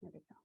There we go.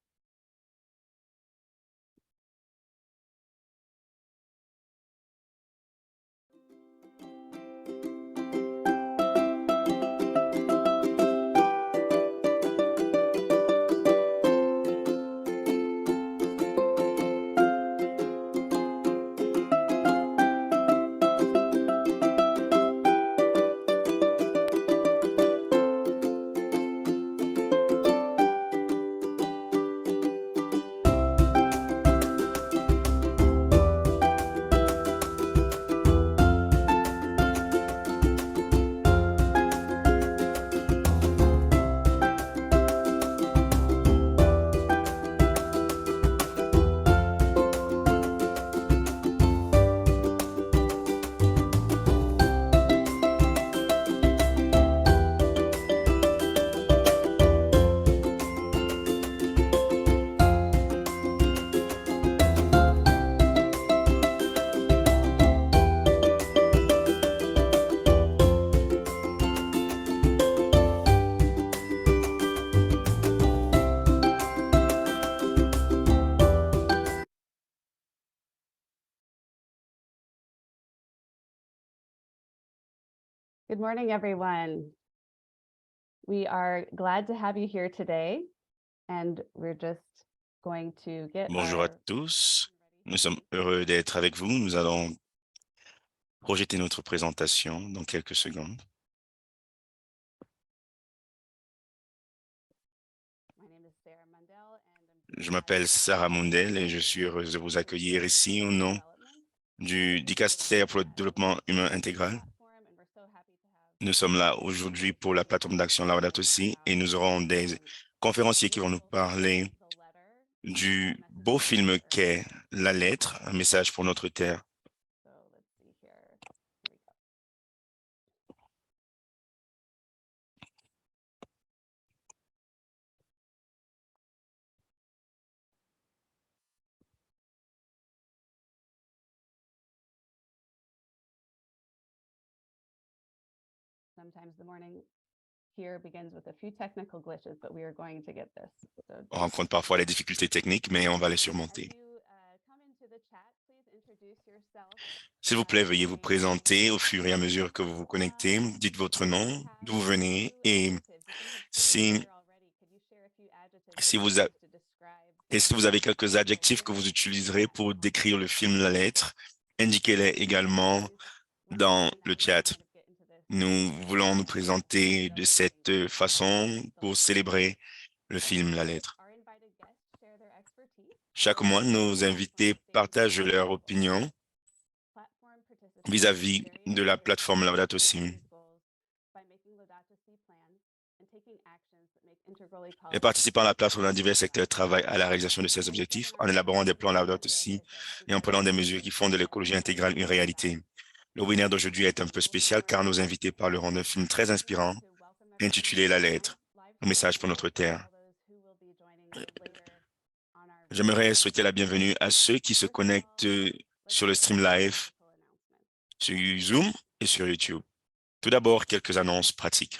Good morning, everyone. We are glad to have you here today, and we're just going to get Bonjour à tous, nous sommes heureux d'être avec vous. Nous allons projeter notre présentation dans quelques secondes. Je m'appelle Sarah Mundell et je suis heureuse de vous accueillir ici au nom du Dicaster pour le développement humain intégral. Nous sommes là aujourd'hui pour la plateforme d'action Laudato Si et nous aurons des conférenciers qui vont nous parler du beau film qu'est La Lettre, un message pour notre terre. Sometimes the morning here begins with a few technical glitches, but we are going to get this. On rencontre parfois les difficultés techniques, mais on va les surmonter. S'il vous plaît, veuillez vous présenter au fur et à mesure que vous vous connectez. Dites votre nom, d'où vous venez et si vous avez quelques adjectifs que vous utiliserez pour décrire le film La Lettre, indiquez-les également dans le chat. Nous voulons nous présenter de cette façon pour célébrer le film La Lettre. Chaque mois, nos invités partagent leur opinion vis-à-vis de la plateforme Laudato Si. Les participants à la plateforme dans divers secteurs travaillent à la réalisation de ces objectifs en élaborant des plans Laudato Si et en prenant des mesures qui font de l'écologie intégrale une réalité. Le webinaire d'aujourd'hui est un peu spécial car nos invités parleront d'un film très inspirant intitulé La Lettre, un message pour notre terre. J'aimerais souhaiter la bienvenue à ceux qui se connectent sur le stream live, sur Zoom et sur YouTube. Tout d'abord, quelques annonces pratiques.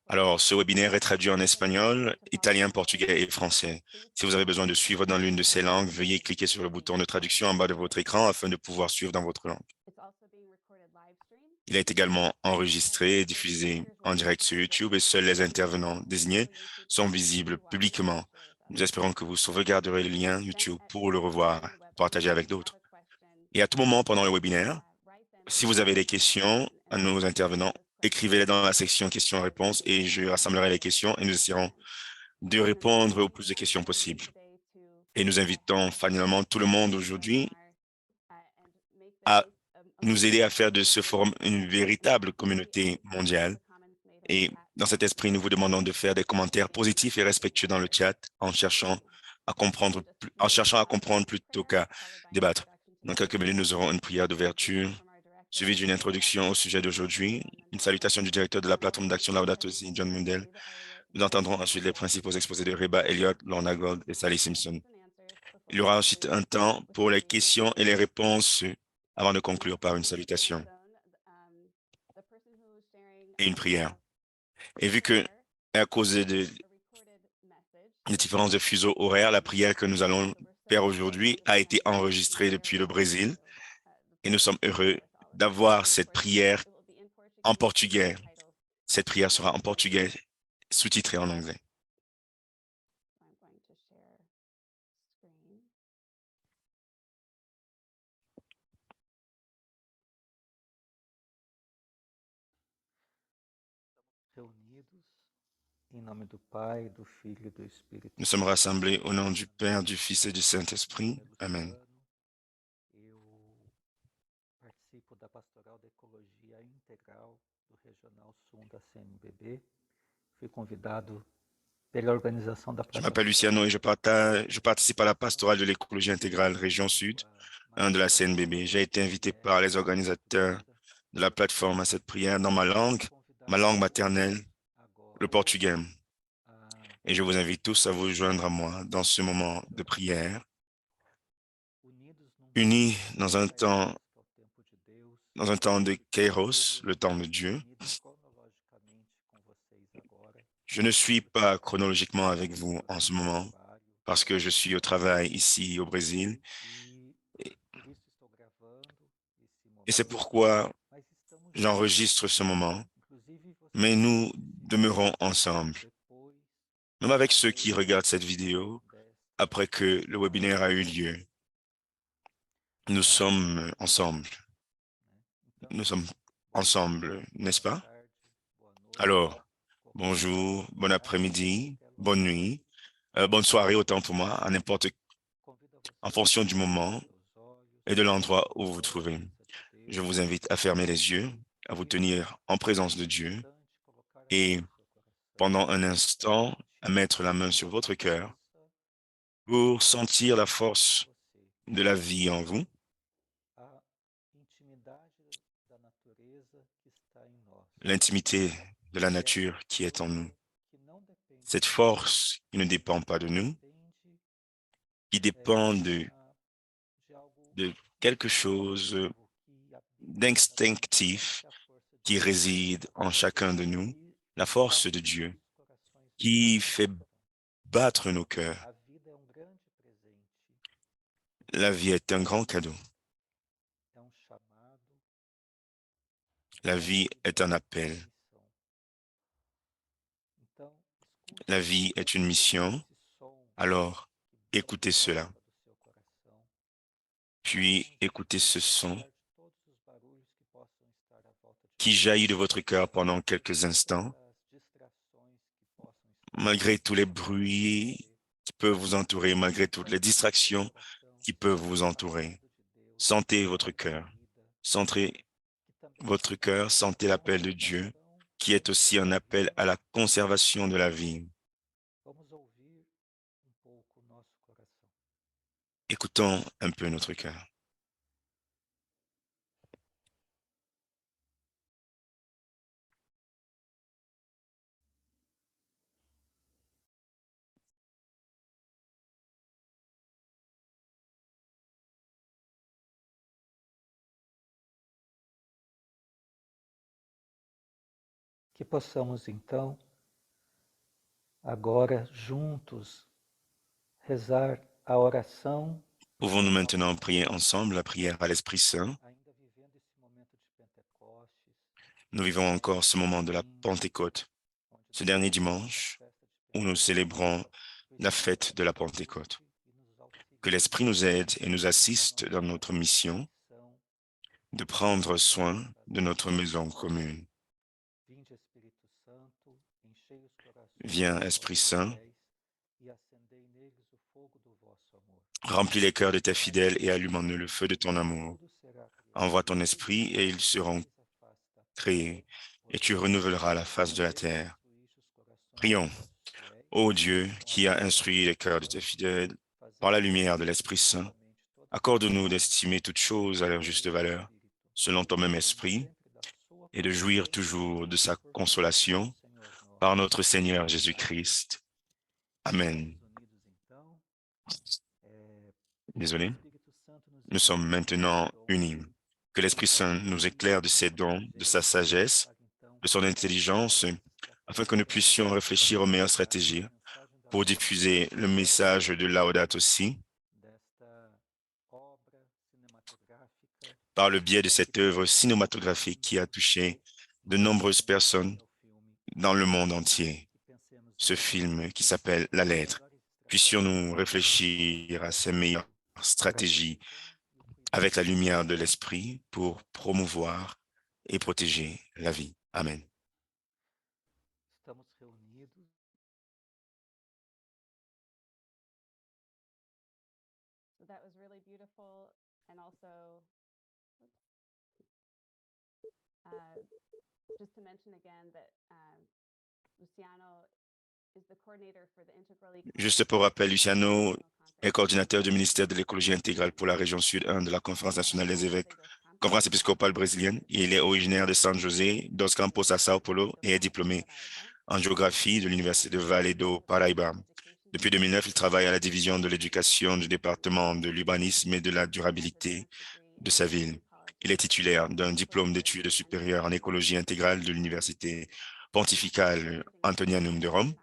Alors, ce webinaire est traduit en espagnol, italien, portugais et français. Si vous avez besoin de suivre dans l'une de ces langues, veuillez cliquer sur le bouton de traduction en bas de votre écran afin de pouvoir suivre dans votre langue. Il est également enregistré et diffusé en direct sur YouTube et seuls les intervenants désignés sont visibles publiquement. Nous espérons que vous sauvegarderez le lien YouTube pour le revoir, partager avec d'autres. Et à tout moment pendant le webinaire, si vous avez des questions à nos intervenants, écrivez-les dans la section questions-réponses et je rassemblerai les questions et nous essaierons de répondre au plus de questions possibles. Et nous invitons finalement tout le monde aujourd'hui à nous aider à faire de ce forum une véritable communauté mondiale. Et dans cet esprit, nous vous demandons de faire des commentaires positifs et respectueux dans le chat en cherchant à comprendre plutôt qu'à débattre. Dans quelques minutes, nous aurons une prière d'ouverture suivie d'une introduction au sujet d'aujourd'hui, une salutation du directeur de la plateforme d'action Laudato Si, John Mundell. Nous entendrons ensuite les principaux exposés de Reba Elliott, Lorna Gold et Sally Simpson. Il y aura ensuite un temps pour les questions et les réponses avant de conclure par une salutation et une prière. Et vu que Et à cause des différences de fuseaux horaires, la prière que nous allons faire aujourd'hui a été enregistrée depuis le Brésil et nous sommes heureux d'avoir cette prière en portugais. Cette prière sera en portugais, sous-titrée en anglais. Reunidos em nome do Pai, do Filho e do Espírito Nous sommes Santo. rassemblés au nom du Père, du Fils et du Saint-Esprit. Amen. Eu participo da Pastoral da Ecologia Integral do Regional Sul da CNBB. Fui convidado pela organização da Je m'appelle Luciano et je participe à la pastorale de l'écologie intégrale Région Sud, 1 de la CNBB. J'ai été invité par les organisateurs de la plateforme à cette prière dans ma langue maternelle, le portugais. Et je vous invite tous à vous joindre à moi dans ce moment de prière, unis dans un temps de Kairos, le temps de Dieu. Je ne suis pas chronologiquement avec vous en ce moment parce que je suis au travail ici au Brésil. Et c'est pourquoi j'enregistre ce moment, mais nous demeurons ensemble. Même avec ceux qui regardent cette vidéo, après que le webinaire a eu lieu, nous sommes ensemble. Nous sommes ensemble, n'est-ce pas? Alors, bonjour, bon après-midi, bonne nuit, bonne soirée autant pour moi, en fonction du moment et de l'endroit où vous vous trouvez. Je vous invite à fermer les yeux, à vous tenir en présence de Dieu et pendant un instant, à mettre la main sur votre cœur pour sentir la force de la vie en vous, l'intimité de la nature qui est en nous, cette force qui ne dépend pas de nous, qui dépend de quelque chose d'instinctif qui réside en chacun de nous, la force de Dieu qui fait battre nos cœurs. La vie est un grand cadeau. La vie est un appel. La vie est une mission. Alors, écoutez cela. Puis, écoutez ce son qui jaillit de votre cœur pendant quelques instants, malgré tous les bruits qui peuvent vous entourer, malgré toutes les distractions qui peuvent vous entourer. Sentez votre cœur. Sentez votre cœur, sentez l'appel de Dieu, qui est aussi un appel à la conservation de la vie. Écoutons un peu notre cœur. Que possamos então, agora juntos, rezar a oração. Pouvons-nous maintenant prier ensemble la prière à l'Esprit Saint? Nous vivons encore ce moment de la Pentecôte, ce dernier dimanche où nous célébrons la fête de la Pentecôte. Que l'Esprit nous aide et nous assiste dans notre mission de prendre soin de notre maison commune. Viens, Esprit Saint, remplis les cœurs de tes fidèles et allume en eux le feu de ton amour. Envoie ton esprit et ils seront créés, et tu renouvelleras la face de la terre. Prions. Ô Dieu, qui as instruit les cœurs de tes fidèles par la lumière de l'Esprit Saint, accorde-nous d'estimer toutes choses à leur juste valeur, selon ton même esprit, et de jouir toujours de sa consolation par notre Seigneur Jésus-Christ. Amen. Désolé. Nous sommes maintenant unis. Que l'Esprit Saint nous éclaire de ses dons, de sa sagesse, de son intelligence, afin que nous puissions réfléchir aux meilleures stratégies pour diffuser le message de Laudato Si par le biais de cette œuvre cinématographique qui a touché de nombreuses personnes dans le monde entier. Ce film qui s'appelle La Lettre. Puissions-nous réfléchir à ces meilleures stratégies avec la lumière de l'esprit pour promouvoir et protéger la vie. Amen. Estamos reunidos So that was really beautiful. And also, just to mention again that Luciano is the coordinator for the Integrally. Juste pour rappel, Luciano est coordinateur du ministère de l'écologie intégrale pour la région sud 1 de la Conférence nationale des évêques, conférence épiscopale brésilienne. Il est originaire de San José dos Campos à Sao Paulo et est diplômé en géographie de l'Université de Vale do Paraíba. Depuis 2009, il travaille à la division de l'éducation du département de l'urbanisme et de la durabilité de sa ville. Il est titulaire d'un diplôme d'études supérieures en écologie intégrale de l'Université pontificale Antonianum de Rome.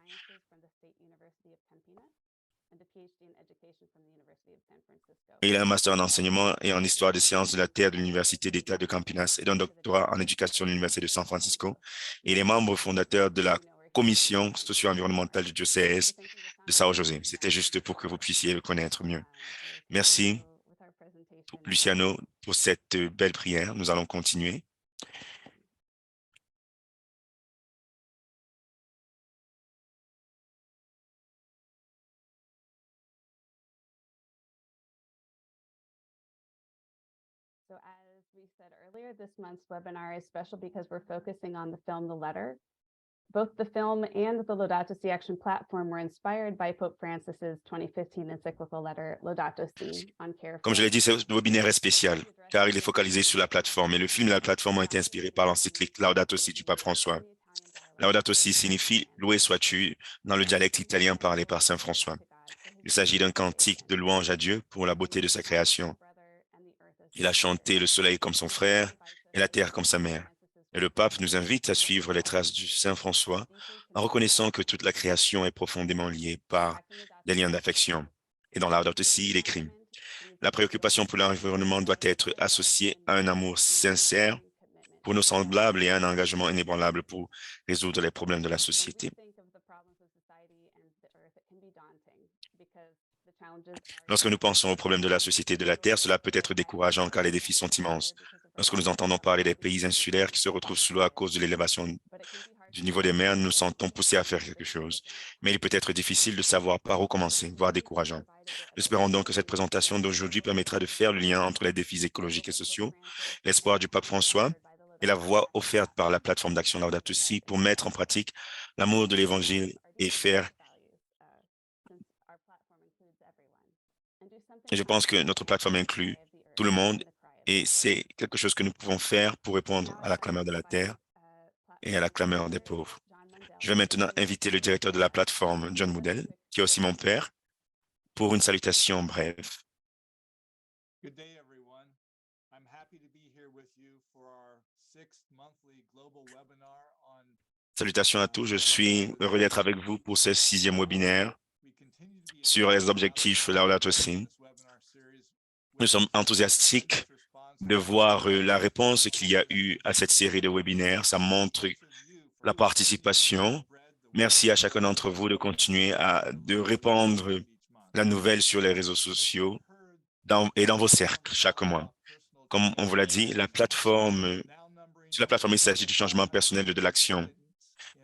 Et il a un master en enseignement et en histoire des sciences de la Terre de l'Université d'État de Campinas et un doctorat en éducation de l'Université de San Francisco. Et il est membre fondateur de la commission socio-environnementale du diocèse de Sao José. C'était juste pour que vous puissiez le connaître mieux. Merci, Luciano, pour cette belle prière. Nous allons continuer. So as we said earlier, this month's webinar is special because we're focusing on the film The Letter. Both the film and the Laudato Si Action platform were inspired by Pope Francis's 2015 encyclical letter Laudato Si on care. Comme je l'ai dit, ce webinaire est spécial car il est focalisé sur la plateforme et le film et la plateforme ont été inspirés par l'encyclique Laudato Si du pape François. Laudato Si signifie « Loué sois-tu » dans le dialecte italien parlé par saint François. Il s'agit d'un cantique de louange à Dieu pour la beauté de sa création. Il a chanté le soleil comme son frère et la terre comme sa mère. Et le pape nous invite à suivre les traces du saint François en reconnaissant que toute la création est profondément liée par des liens d'affection. Et dans Laudato Si, il écrit « La préoccupation pour l'environnement doit être associée à un amour sincère pour nos semblables et à un engagement inébranlable pour résoudre les problèmes de la société. » Lorsque nous pensons aux problèmes de la société et de la Terre, cela peut être décourageant car les défis sont immenses. Lorsque nous entendons parler des pays insulaires qui se retrouvent sous l'eau à cause de l'élévation du niveau des mers, nous nous sentons poussés à faire quelque chose. Mais il peut être difficile de savoir par où commencer, voire décourageant. Espérons donc que cette présentation d'aujourd'hui permettra de faire le lien entre les défis écologiques et sociaux, l'espoir du pape François et la voie offerte par la plateforme d'action Laudato Si pour mettre en pratique l'amour de l'Évangile et faire. Et je pense que notre plateforme inclut tout le monde et c'est quelque chose que nous pouvons faire pour répondre à la clameur de la terre et à la clameur des pauvres. Je vais maintenant inviter le directeur de la plateforme, John Moodell, qui est aussi mon père, pour une salutation brève. Good day, everyone. I'm happy to be here with you for our 6th monthly global webinar on. Salutations à tous, je suis heureux d'être avec vous pour ce 6e webinaire sur les objectifs Laudato Si. Nous sommes enthousiastiques de voir la réponse qu'il y a eu à cette série de webinaires. Ça montre la participation. Merci à chacun d'entre vous de continuer de répandre la nouvelle sur les réseaux sociaux et dans vos cercles chaque mois. Comme on vous l'a dit, sur la plateforme, il s'agit du changement personnel et de l'action.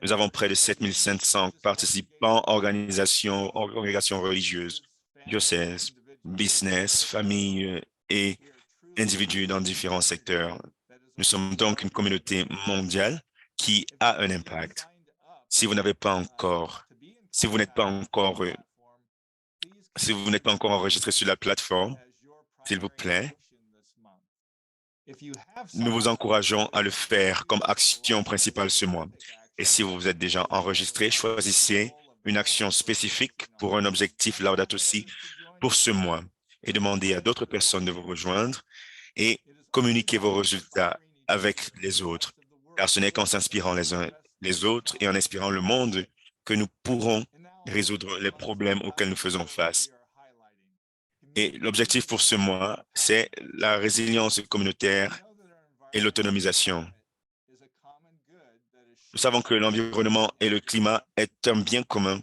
Nous avons près de 7500 participants, congrégations religieuses, diocèses, business, familles et individus dans différents secteurs. Nous sommes donc une communauté mondiale qui a un impact. Si vous n'êtes pas encore enregistré sur la plateforme, s'il vous plaît, nous vous encourageons à le faire comme action principale ce mois. Et si vous êtes déjà enregistré, choisissez une action spécifique pour un objectif Laudato Si pour ce mois et demandez à d'autres personnes de vous rejoindre et communiquez vos résultats avec les autres, car ce n'est qu'en s'inspirant les uns les autres et en inspirant le monde que nous pourrons résoudre les problèmes auxquels nous faisons face. Et l'objectif pour ce mois, c'est la résilience communautaire et l'autonomisation. Nous savons que l'environnement et le climat est un bien commun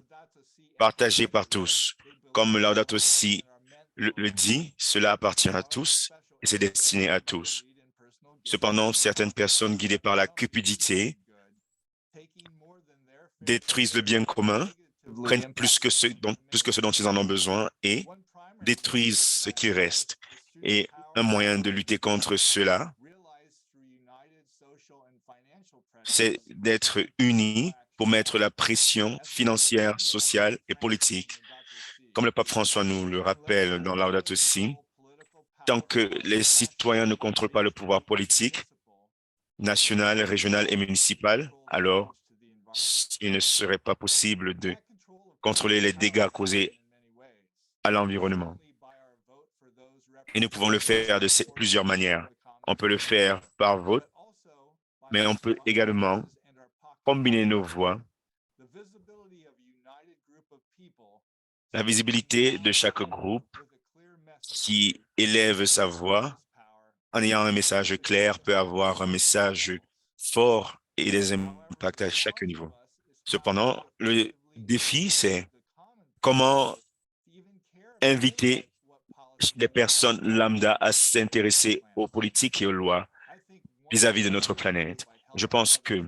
partagé par tous. Comme Laudato Si le dit, cela appartient à tous et c'est destiné à tous. Cependant, certaines personnes guidées par la cupidité détruisent le bien commun, prennent plus que ce dont ils en ont besoin et détruisent ce qui reste. Et un moyen de lutter contre cela, c'est d'être unis pour mettre la pression financière, sociale et politique. Comme le pape François nous le rappelle dans Laudato Si, tant que les citoyens ne contrôlent pas le pouvoir politique, national, régional et municipal, alors il ne serait pas possible de contrôler les dégâts causés à l'environnement. Et nous pouvons le faire de plusieurs manières. On peut le faire par vote, mais on peut également combiner nos voix. La visibilité de chaque groupe qui élève sa voix en ayant un message clair peut avoir un message fort et des impacts à chaque niveau. Cependant, le défi, c'est comment inviter les personnes lambda à s'intéresser aux politiques et aux lois vis-à-vis de notre planète. Je pense que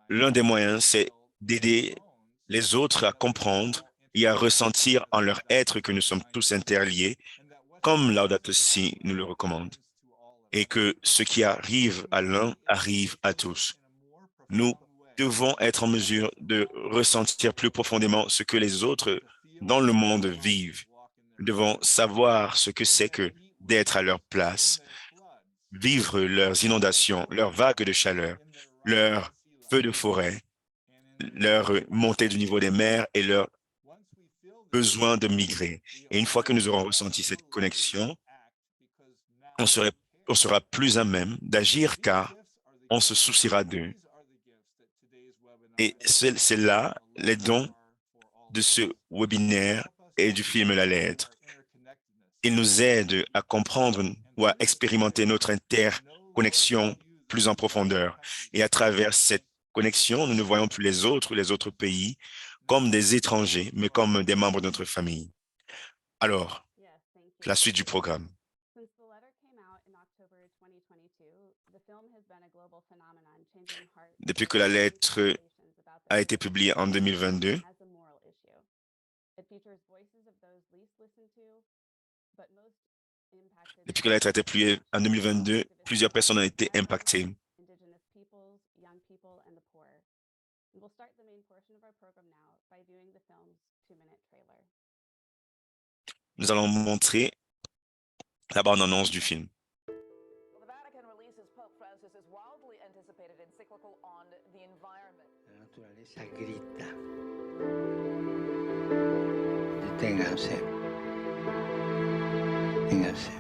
l'un des moyens, c'est d'aider les autres à comprendre et à ressentir en leur être que nous sommes tous interliés, comme Laudato Si nous le recommande, et que ce qui arrive à l'un arrive à tous. Nous devons être en mesure de ressentir plus profondément ce que les autres dans le monde vivent. Nous devons savoir ce que c'est que d'être à leur place, vivre leurs inondations, leurs vagues de chaleur, leurs feux de forêt, leur montée du niveau des mers et leur besoin de migrer. Et une fois que nous aurons ressenti cette connexion, on sera plus à même d'agir car on se souciera d'eux. Et c'est là les dons de ce webinaire et du film La Lettre. Ils nous aident à comprendre ou à expérimenter notre interconnexion plus en profondeur. Et à travers cette connexion, nous ne voyons plus les autres pays, comme des étrangers, mais comme des membres de notre famille. Alors, la suite du programme. Depuis que la lettre a été publiée en 2022, plusieurs personnes ont été impactées. Nous allons montrer la bande-annonce du film. La naturaleza grita. Deténganse. Deténganse.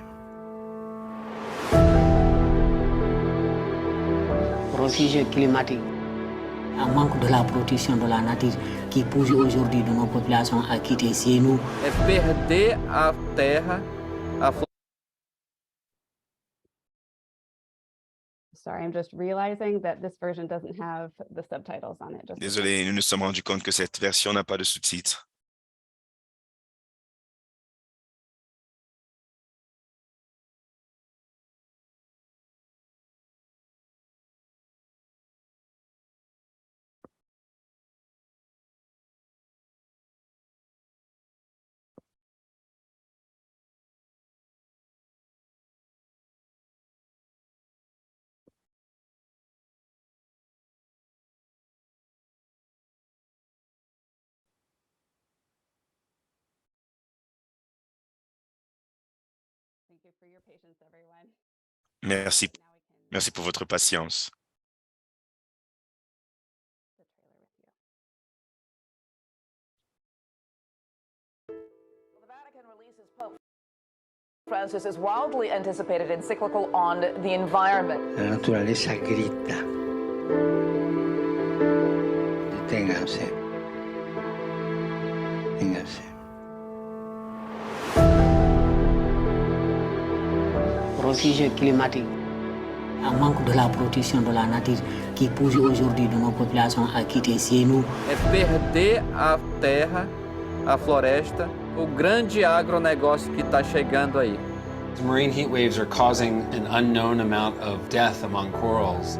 Réfugiés climatiques. Un manque de la protection de la nature qui pousse aujourd'hui de nos populations à quitter chez nous. É perder a terra, a Sorry, I'm just realizing that this version doesn't have the subtitles on it. Désolé, nous nous sommes rendus compte que cette version n'a pas de sous-titres. Merci. Merci pour votre patience. Francis's wildly anticipated encyclical on the environment. La naturaleza grita. Deténganse. Deténganse. Réfugiés climatiques, un manque de la protection de la nature qui pousse aujourd'hui de nos populations à quitter chez nous. É perder a terra, a floresta, o grande agronegócio que está chegando aí. Marine heat waves are causing an unknown amount of death among corals.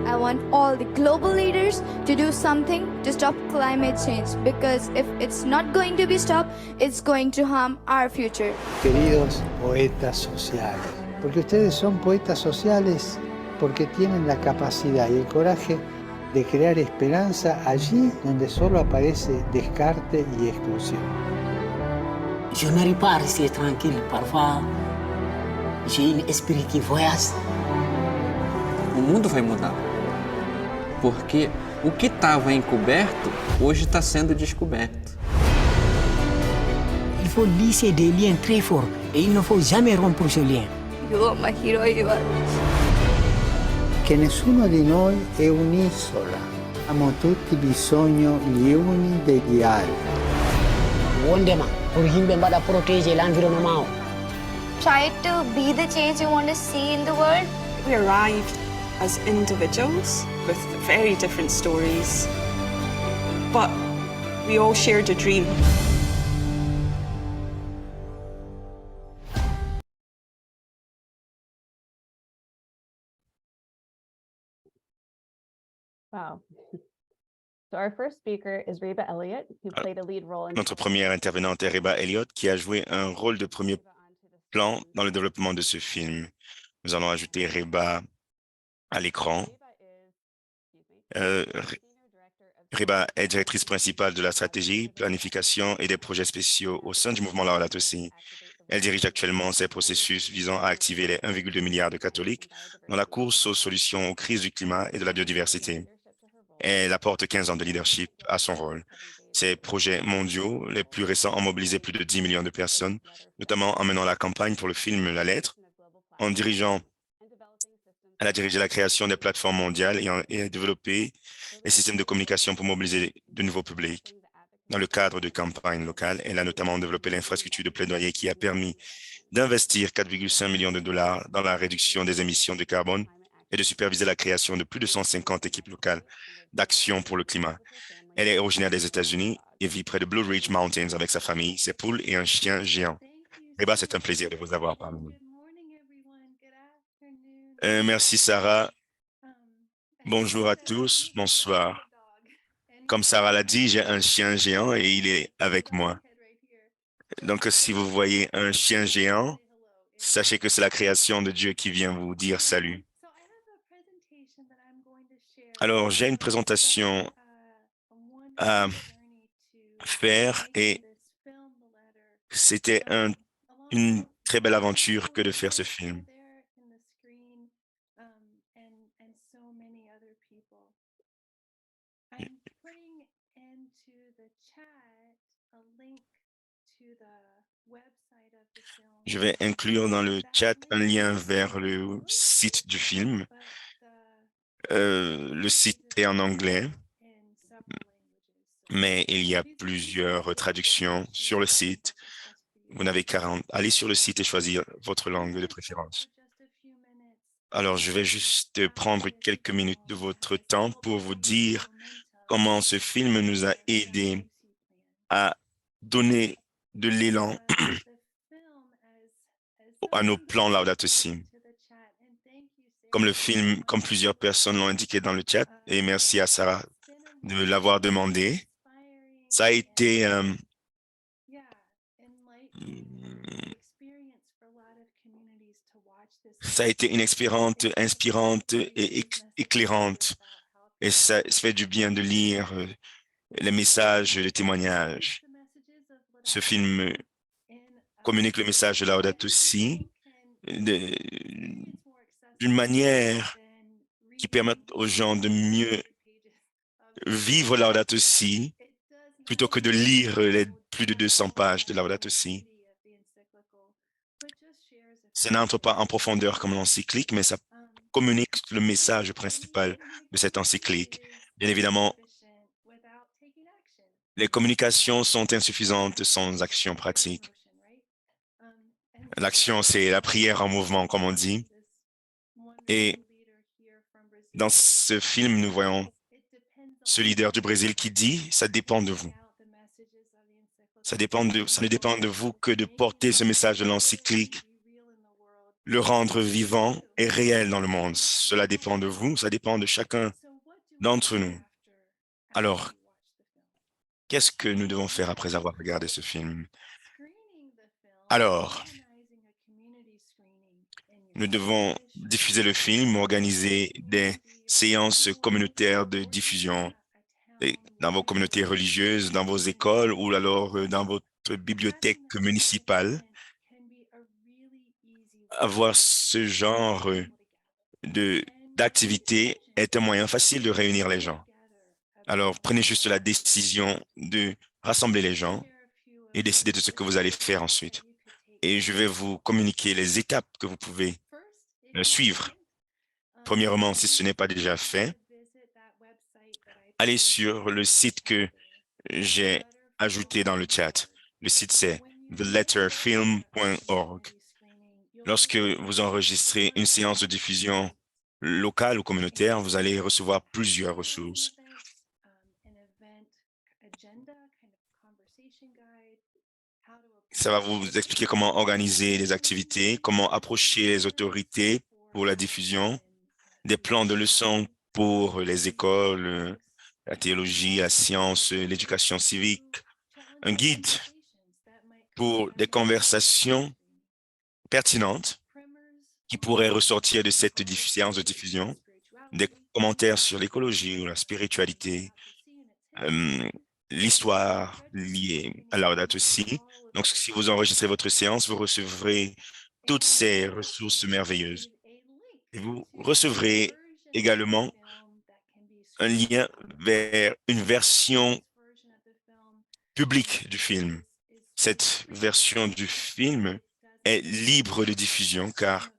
I want all the global leaders to do something to stop climate change, because if it's not going to be stopped, it's going to harm our future. Queridos poetas sociales, porque ustedes son poetas sociales porque tienen la capacidad y el coraje de crear esperanza allí donde solo aparece descarte y exclusión. Je n'arrive pas à rester tranquille. Parfois, j'ai un esprit qui voyage. O mundo vai mudar. Porque o que estava encoberto, hoje está sendo descoberto. Il faut lisser des liens très forts et il ne faut jamais rompre ce lien. You are my hero, you are. Che nessuno di noi è un'isola. Abbiamo tutti bisogno gli uni degli altri. Wondema, pour himbe mbada protéger l'environnement. Try to be the change you want to see in the world. We arrived as individuals with very different stories, but we all shared a dream. Wow. So our first speaker is Reba Elliott, who played a lead role in. Notre première intervenante est Reba Elliott, qui a joué un rôle de premier plan dans le développement de ce film. Nous allons ajouter Reba à l'écran. Reba est directrice principale de la stratégie, planification et des projets spéciaux au sein du mouvement Laudato Si. Elle dirige actuellement ces processus visant à activer les 1,2 milliard de catholiques dans la course aux solutions aux crises du climat et de la biodiversité. Elle apporte 15 ans de leadership à son rôle. Ces projets mondiaux, les plus récents, ont mobilisé plus de 10 millions de personnes, notamment en menant la campagne pour le film La Lettre, en dirigeant. Elle a dirigé la création des plateformes mondiales et a développé les systèmes de communication pour mobiliser de nouveaux publics. Dans le cadre de campagnes locales, elle a notamment développé l'infrastructure de plaidoyer qui a permis d'investir 4,5 millions de dollars dans la réduction des émissions de carbone et de superviser la création de plus de 150 équipes locales d'action pour le climat. Elle est originaire des États-Unis et vit près de Blue Ridge Mountains avec sa famille, ses poules et un chien géant. Reba, c'est un plaisir de vous avoir parmi nous. Merci, Sarah. Bonjour à tous, bonsoir. Comme Sarah l'a dit, j'ai un chien géant et il est avec moi. Donc, si vous voyez un chien géant, sachez que c'est la création de Dieu qui vient vous dire salut. Alors, j'ai une présentation à faire et c'était une très belle aventure que de faire ce film. Je vais inclure dans le chat un lien vers le site du film. Le site est en anglais, mais il y a plusieurs traductions sur le site. Vous n'avez qu'à aller sur le site et choisir votre langue de préférence. Alors, je vais juste prendre quelques minutes de votre temps pour vous dire comment ce film nous a aidés à donner de l'élan à nos plans Laudato Si. Comme plusieurs personnes l'ont indiqué dans le chat, et merci à Sarah de l'avoir demandé, ça a été une expérience inspirante et éclairante. Et ça fait du bien de lire les messages, les témoignages. Ce film communique le message de Laudato Si d'une manière qui permet aux gens de mieux vivre Laudato Si plutôt que de lire les plus de 200 pages de Laudato Si. Ça n'entre pas en profondeur comme l'encyclique, mais ça communique le message principal de cette encyclique. Bien évidemment, les communications sont insuffisantes sans action pratique. L'action, c'est la prière en mouvement, comme on dit. Et dans ce film, nous voyons ce leader du Brésil qui dit, ça dépend de vous. Ça ne dépend de vous que de porter ce message de l'encyclique, le rendre vivant et réel dans le monde. Cela dépend de vous, ça dépend de chacun d'entre nous. Alors, qu'est-ce que nous devons faire après avoir regardé ce film? Alors, nous devons diffuser le film, organiser des séances communautaires de diffusion dans vos communautés religieuses, dans vos écoles ou alors dans votre bibliothèque municipale. Avoir ce genre d'activité est un moyen facile de réunir les gens. Alors, prenez juste la décision de rassembler les gens et décider de ce que vous allez faire ensuite. Et je vais vous communiquer les étapes que vous pouvez suivre. Premièrement, si ce n'est pas déjà fait, allez sur le site que j'ai ajouté dans le chat. Le site, c'est theletterfilm.org. Lorsque vous enregistrez une séance de diffusion locale ou communautaire, vous allez recevoir plusieurs ressources. Ça va vous expliquer comment organiser les activités, comment approcher les autorités pour la diffusion, des plans de leçons pour les écoles, la théologie, la science, l'éducation civique, un guide pour des conversations pertinentes qui pourraient ressortir de cette séance de diffusion, des commentaires sur l'écologie ou la spiritualité, l'histoire liée à Laudato Si. Donc, si vous enregistrez votre séance, vous recevrez toutes ces ressources merveilleuses. Et vous recevrez également un lien vers une version publique du film. Cette version du film est libre de diffusion car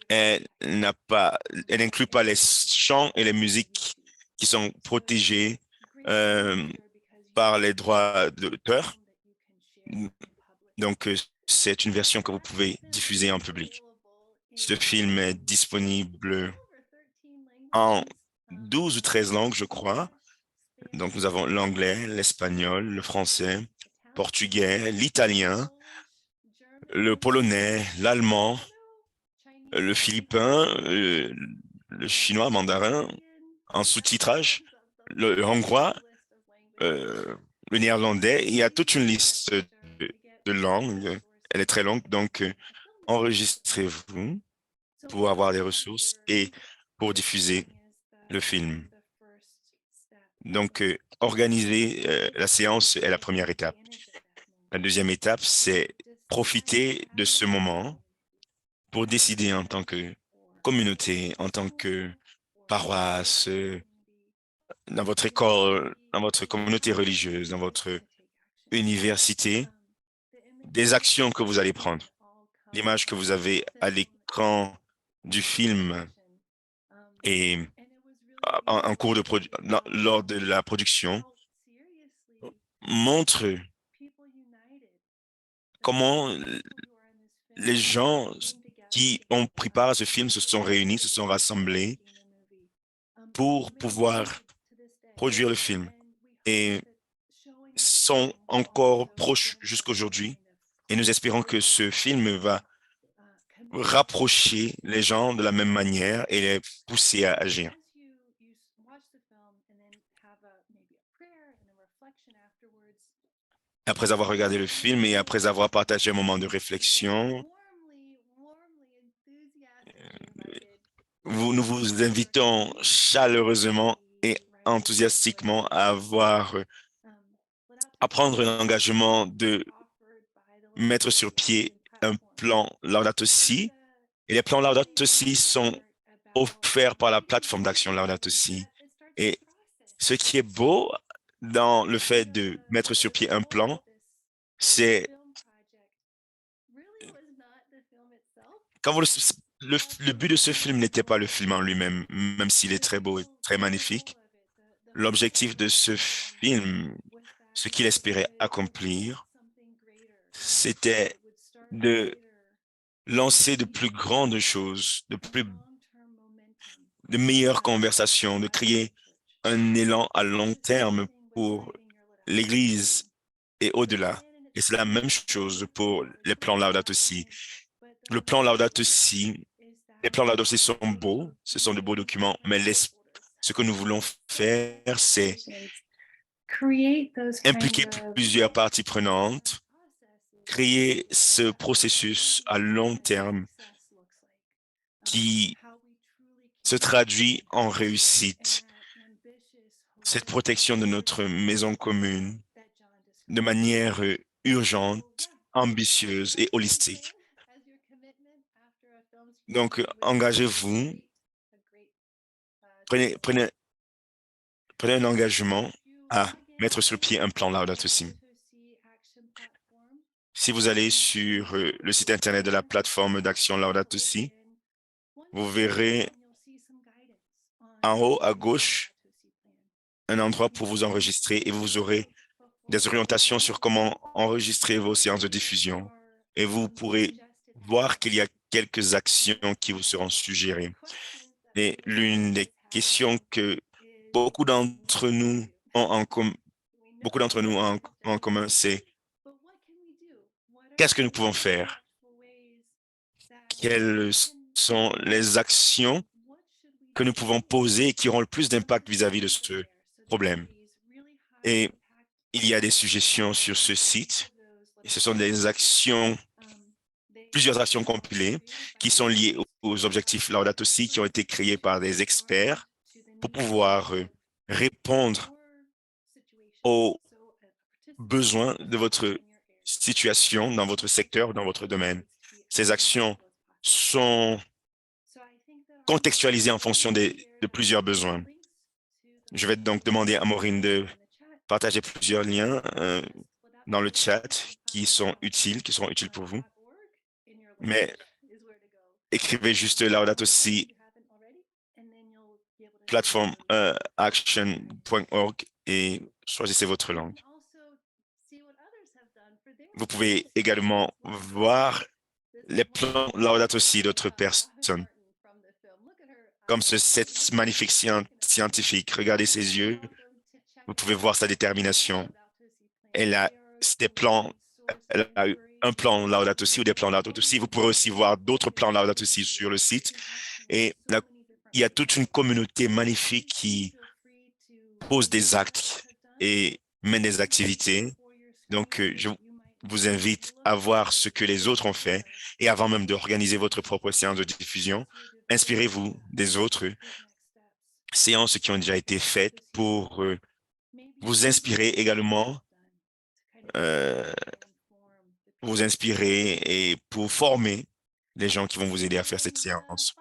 elle n'inclut pas les chants et les musiques qui sont protégés par les droits d'auteur. Donc, c'est une version que vous pouvez diffuser en public. Ce film est disponible en 12 ou 13 langues, je crois. Donc, nous avons l'anglais, l'espagnol, le français, le portugais, l'italien, le polonais, l'allemand, le philippin, le chinois, mandarin, en sous-titrage, le hongrois, le néerlandais. Il y a toute une liste de langues. Elle est très longue, donc enregistrez-vous pour avoir des ressources et pour diffuser le film. Donc, organiser la séance est la première étape. La deuxième étape, c'est profiter de ce moment pour décider en tant que communauté, en tant que paroisse, dans votre école, dans votre communauté religieuse, dans votre université, des actions que vous allez prendre. L'image que vous avez à l'écran du film et lors de la production montre comment les gens qui ont pris part à ce film se sont réunis, se sont rassemblés pour pouvoir produire le film et sont encore proches jusqu'aujourd'hui. Et nous espérons que ce film va rapprocher les gens de la même manière et les pousser à agir. Après avoir regardé le film et après avoir partagé un moment de réflexion, nous vous invitons chaleureusement et enthousiastiquement à prendre un engagement de mettre sur pied un plan Laudato Si. Et les plans Laudato Si sont offerts par la plateforme d'action Laudato Si. Et ce qui est beau dans le fait de mettre sur pied un plan, c'est quand vous le but de ce film n'était pas le film en lui-même, même s'il est très beau et très magnifique. L'objectif de ce film, ce qu'il espérait accomplir, c'était de lancer de plus grandes choses, de meilleures conversations, de créer un élan à long terme pour l'Église et au-delà. Et c'est la même chose pour les plans Laudato Si. Le plan Laudato Si, les plans Laudato Si sont beaux, ce sont de beaux documents, mais ce que nous voulons faire, c'est impliquer plusieurs parties prenantes, créer ce processus à long terme qui se traduit en réussite. Cette protection de notre maison commune de manière urgente, ambitieuse et holistique. Donc, engagez-vous, prenez un engagement à mettre sur pied un plan Laudato Si. Si vous allez sur le site Internet de la plateforme d'action Laudato Si, vous verrez en haut à gauche un endroit pour vous enregistrer et vous aurez des orientations sur comment enregistrer vos séances de diffusion. Et vous pourrez voir qu'il y a quelques actions qui vous seront suggérées. Et l'une des questions que beaucoup d'entre nous ont en commun, c'est qu'est-ce que nous pouvons faire? Quelles sont les actions que nous pouvons poser et qui auront le plus d'impact vis-à-vis de ce problème? Et il y a des suggestions sur ce site. Et ce sont des actions, plusieurs actions compilées qui sont liées aux objectifs Laudato Si qui ont été créés par des experts pour pouvoir répondre aux besoins de votre situation dans votre secteur, dans votre domaine. Ces actions sont contextualisées en fonction de plusieurs besoins. Je vais donc demander à Maureen de partager plusieurs liens dans le chat qui seront utiles pour vous. Mais écrivez juste Laudato Si platform action.org et choisissez votre langue. Vous pouvez également voir les plans Laudato Si d'autres personnes, comme cette magnifique scientifique. Regardez ses yeux. Vous pouvez voir sa détermination. Elle a eu un plan Laudato Si ou des plans Laudato Si. Vous pourrez aussi voir d'autres plans Laudato Si sur le site. Et il y a toute une communauté magnifique qui pose des actes et mène des activités. Donc, je vous invite à voir ce que les autres ont fait et avant même d'organiser votre propre séance de diffusion, inspirez-vous des autres séances qui ont déjà été faites pour vous inspirer également, vous inspirer et pour former les gens qui vont vous aider à faire cette séance.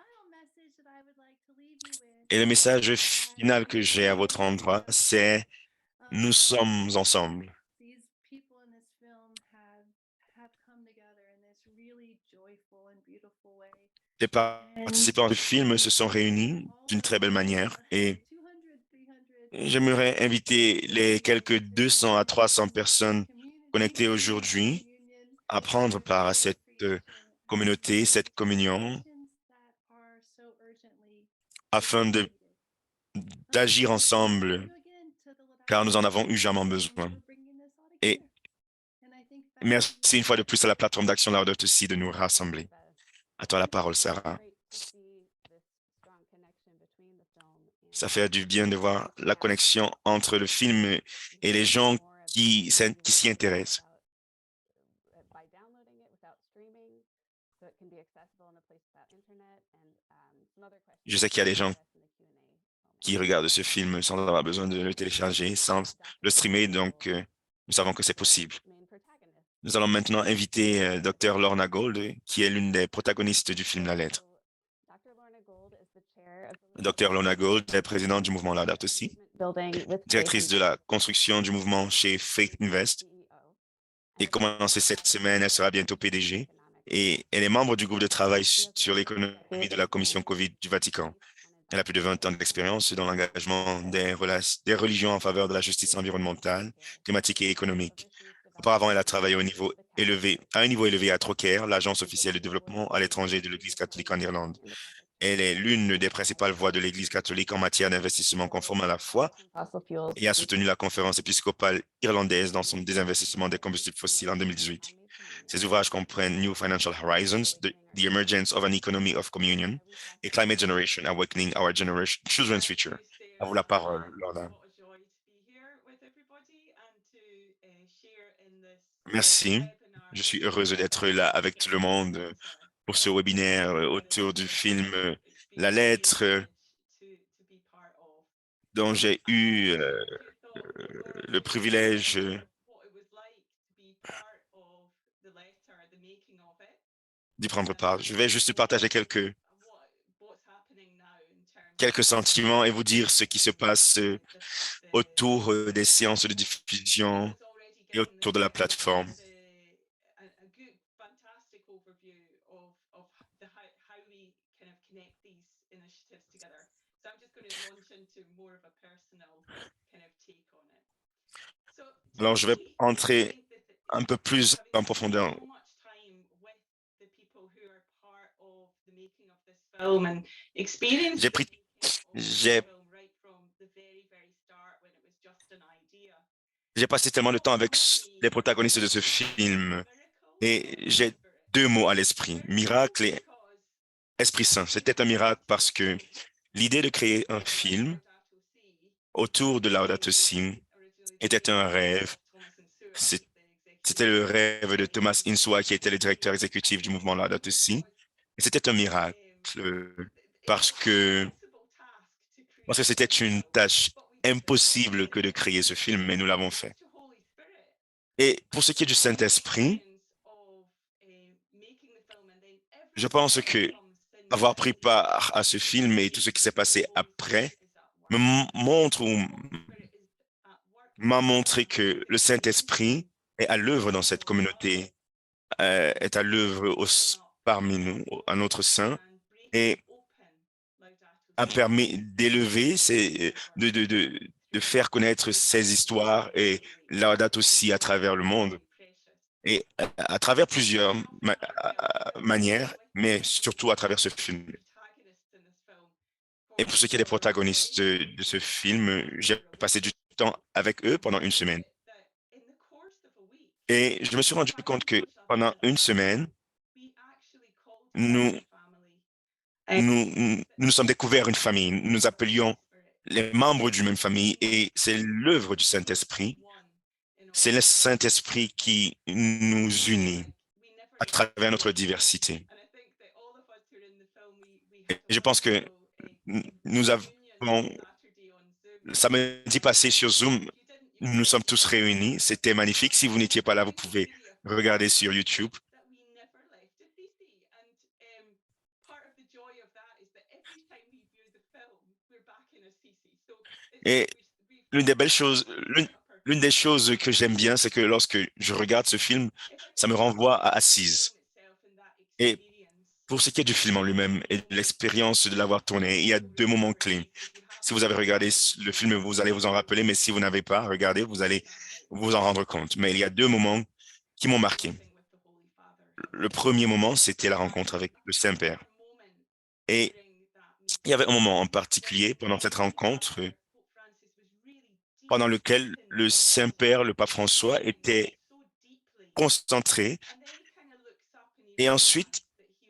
Et le message final que j'ai à votre endroit, c'est « Nous sommes ensemble ». Les participants du film se sont réunis d'une très belle manière et j'aimerais inviter les quelques 200 à 300 personnes connectées aujourd'hui à prendre part à cette communauté, cette communion, afin d'agir ensemble, car nous en avons urgemment besoin. Et merci une fois de plus à la plateforme d'action Laudato Si de nous rassembler. À toi la parole, Sarah. Ça fait du bien de voir la connexion entre le film et les gens qui s'y intéressent. Je sais qu'il y a des gens qui regardent ce film sans avoir besoin de le télécharger, sans le streamer, donc nous savons que c'est possible. Nous allons maintenant inviter Dr. Lorna Gold, qui est l'une des protagonistes du film La Lettre. Dr. Lorna Gold est présidente du mouvement Laudato Si, directrice de la construction du mouvement chez Faith Invest. Et comme annoncé cette semaine, elle sera bientôt PDG. et elle est membre du groupe de travail sur l'économie de la Commission Covid du Vatican. Elle a plus de 20 ans d'expérience dans l'engagement des religions en faveur de la justice environnementale, climatique et économique. Auparavant, elle a travaillé à un niveau élevé à Trocaire, l'agence officielle de développement à l'étranger de l'Église catholique en Irlande. Elle est l'une des principales voix de l'Église catholique en matière d'investissement conforme à la foi et a soutenu la conférence épiscopale irlandaise dans son désinvestissement des combustibles fossiles en 2018. Ces ouvrages comprennent New Financial Horizons, The Emergence of an Economy of Communion et Climate Generation, Awakening Our Children's Future. À vous la parole, Lorna. Merci. Je suis heureuse d'être là avec tout le monde pour ce webinaire autour du film La lettre dont j'ai eu le privilège d'y prendre part. Je vais juste partager quelques sentiments et vous dire ce qui se passe autour des séances de diffusion et autour de la plateforme. Alors, je vais entrer un peu plus en profondeur. J'ai passé tellement de temps avec les protagonistes de ce film et j'ai deux mots à l'esprit, miracle et Esprit Saint. C'était un miracle parce que l'idée de créer un film autour de Laudato Si était un rêve. C'était le rêve de Thomas Insua, qui était le directeur exécutif du mouvement Laudato Si. Et c'était un miracle parce que c'était une tâche impossible que de créer ce film, mais nous l'avons fait. Et pour ce qui est du Saint-Esprit, je pense que avoir pris part à ce film et tout ce qui s'est passé après m'a montré que le Saint-Esprit est à l'œuvre dans cette communauté, est à l'œuvre parmi nous, à notre sein, et a permis d'élever, de faire connaître ces histoires et Laudato Si à travers le monde et à travers plusieurs manières, mais surtout à travers ce film. Et pour ce qui est des protagonistes de ce film, j'ai passé du temps avec eux pendant une semaine. Et je me suis rendu compte que pendant une semaine, nous sommes découverts une famille. Nous appelions les membres d'une même famille et c'est l'œuvre du Saint-Esprit. C'est le Saint-Esprit qui nous unit à travers notre diversité. Et je pense que nous avons, samedi passé sur Zoom, nous sommes tous réunis. C'était magnifique. Si vous n'étiez pas là, vous pouvez regarder sur YouTube. Et l'une des choses que j'aime bien, c'est que lorsque je regarde ce film, ça me renvoie à Assise. Et pour ce qui est du film en lui-même et de l'expérience de l'avoir tourné, il y a deux moments clés. Si vous avez regardé le film, vous allez vous en rappeler, mais si vous n'avez pas regardé, vous allez vous en rendre compte. Mais il y a deux moments qui m'ont marqué. Le premier moment, c'était la rencontre avec le Saint-Père. Et il y avait un moment en particulier pendant cette rencontre pendant lequel le Saint-Père, le pape François, était concentré. Et ensuite,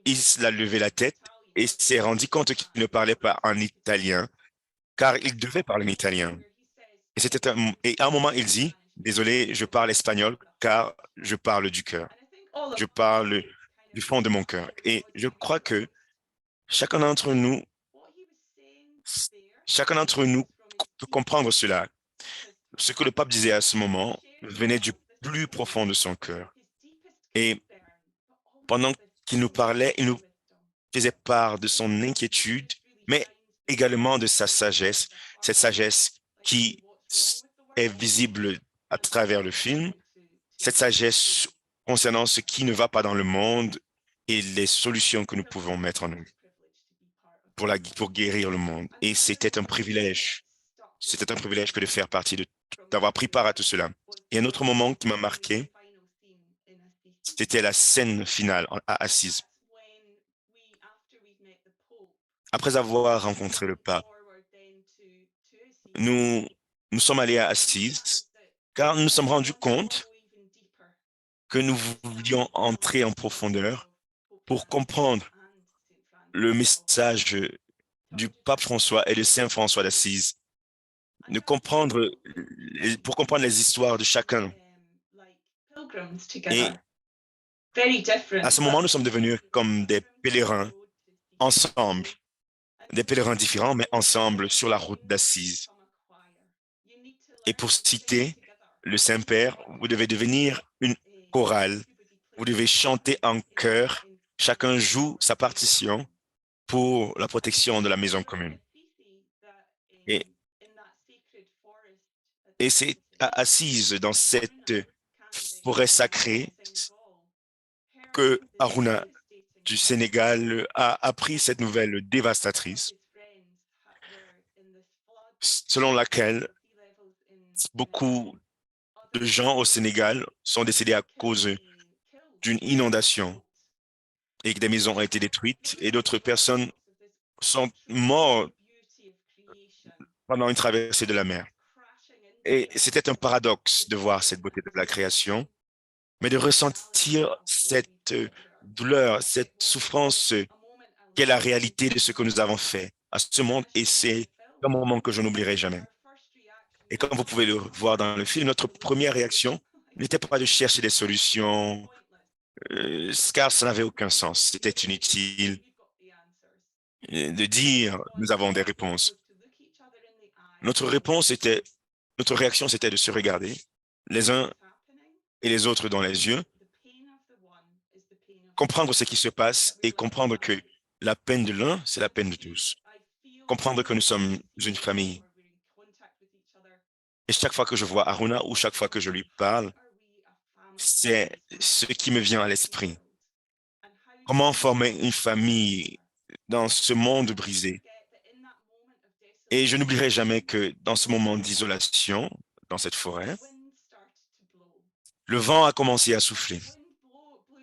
il a levé la tête et s'est rendu compte qu'il ne parlait pas en italien, car il devait parler en italien. Et à un moment, il dit, « Désolé, je parle espagnol, car je parle du cœur. Je parle du fond de mon cœur. » Et je crois que chacun d'entre nous peut comprendre cela. Ce que le pape disait à ce moment venait du plus profond de son cœur. Et pendant qu'il nous parlait, il nous faisait part de son inquiétude, mais également de sa sagesse, cette sagesse qui est visible à travers le film, cette sagesse concernant ce qui ne va pas dans le monde et les solutions que nous pouvons mettre en œuvre pour guérir le monde. Et c'était un privilège. C'était un privilège que de faire partie d'avoir pris part à tout cela. Et un autre moment qui m'a marqué, c'était la scène finale à Assise. Après avoir rencontré le pape, nous sommes allés à Assise car nous nous sommes rendus compte que nous voulions entrer en profondeur pour comprendre le message du pape François et de Saint François d'Assise, pour comprendre les histoires de chacun. Et à ce moment, nous sommes devenus comme des pèlerins ensemble, des pèlerins différents, mais ensemble sur la route d'Assise. Et pour citer le Saint-Père, vous devez devenir une chorale, vous devez chanter en chœur, chacun joue sa partition pour la protection de la maison commune. Et c'est Assise dans cette forêt sacrée que Aruna du Sénégal a appris cette nouvelle dévastatrice, selon laquelle beaucoup de gens au Sénégal sont décédés à cause d'une inondation et que des maisons ont été détruites et d'autres personnes sont mortes pendant une traversée de la mer. Et c'était un paradoxe de voir cette beauté de la création, mais de ressentir cette douleur, cette souffrance qui est la réalité de ce que nous avons fait à ce monde, et c'est un moment que je n'oublierai jamais. Et comme vous pouvez le voir dans le film, notre première réaction n'était pas de chercher des solutions, car ça n'avait aucun sens. C'était inutile de dire « nous avons des réponses ». Notre réaction, c'était de se regarder les uns et les autres dans les yeux, comprendre ce qui se passe et comprendre que la peine de l'un, c'est la peine de tous. Comprendre que nous sommes une famille. Et chaque fois que je vois Aruna ou chaque fois que je lui parle, c'est ce qui me vient à l'esprit. Comment former une famille dans ce monde brisé? Et je n'oublierai jamais que dans ce moment d'isolation, dans cette forêt, le vent a commencé à souffler.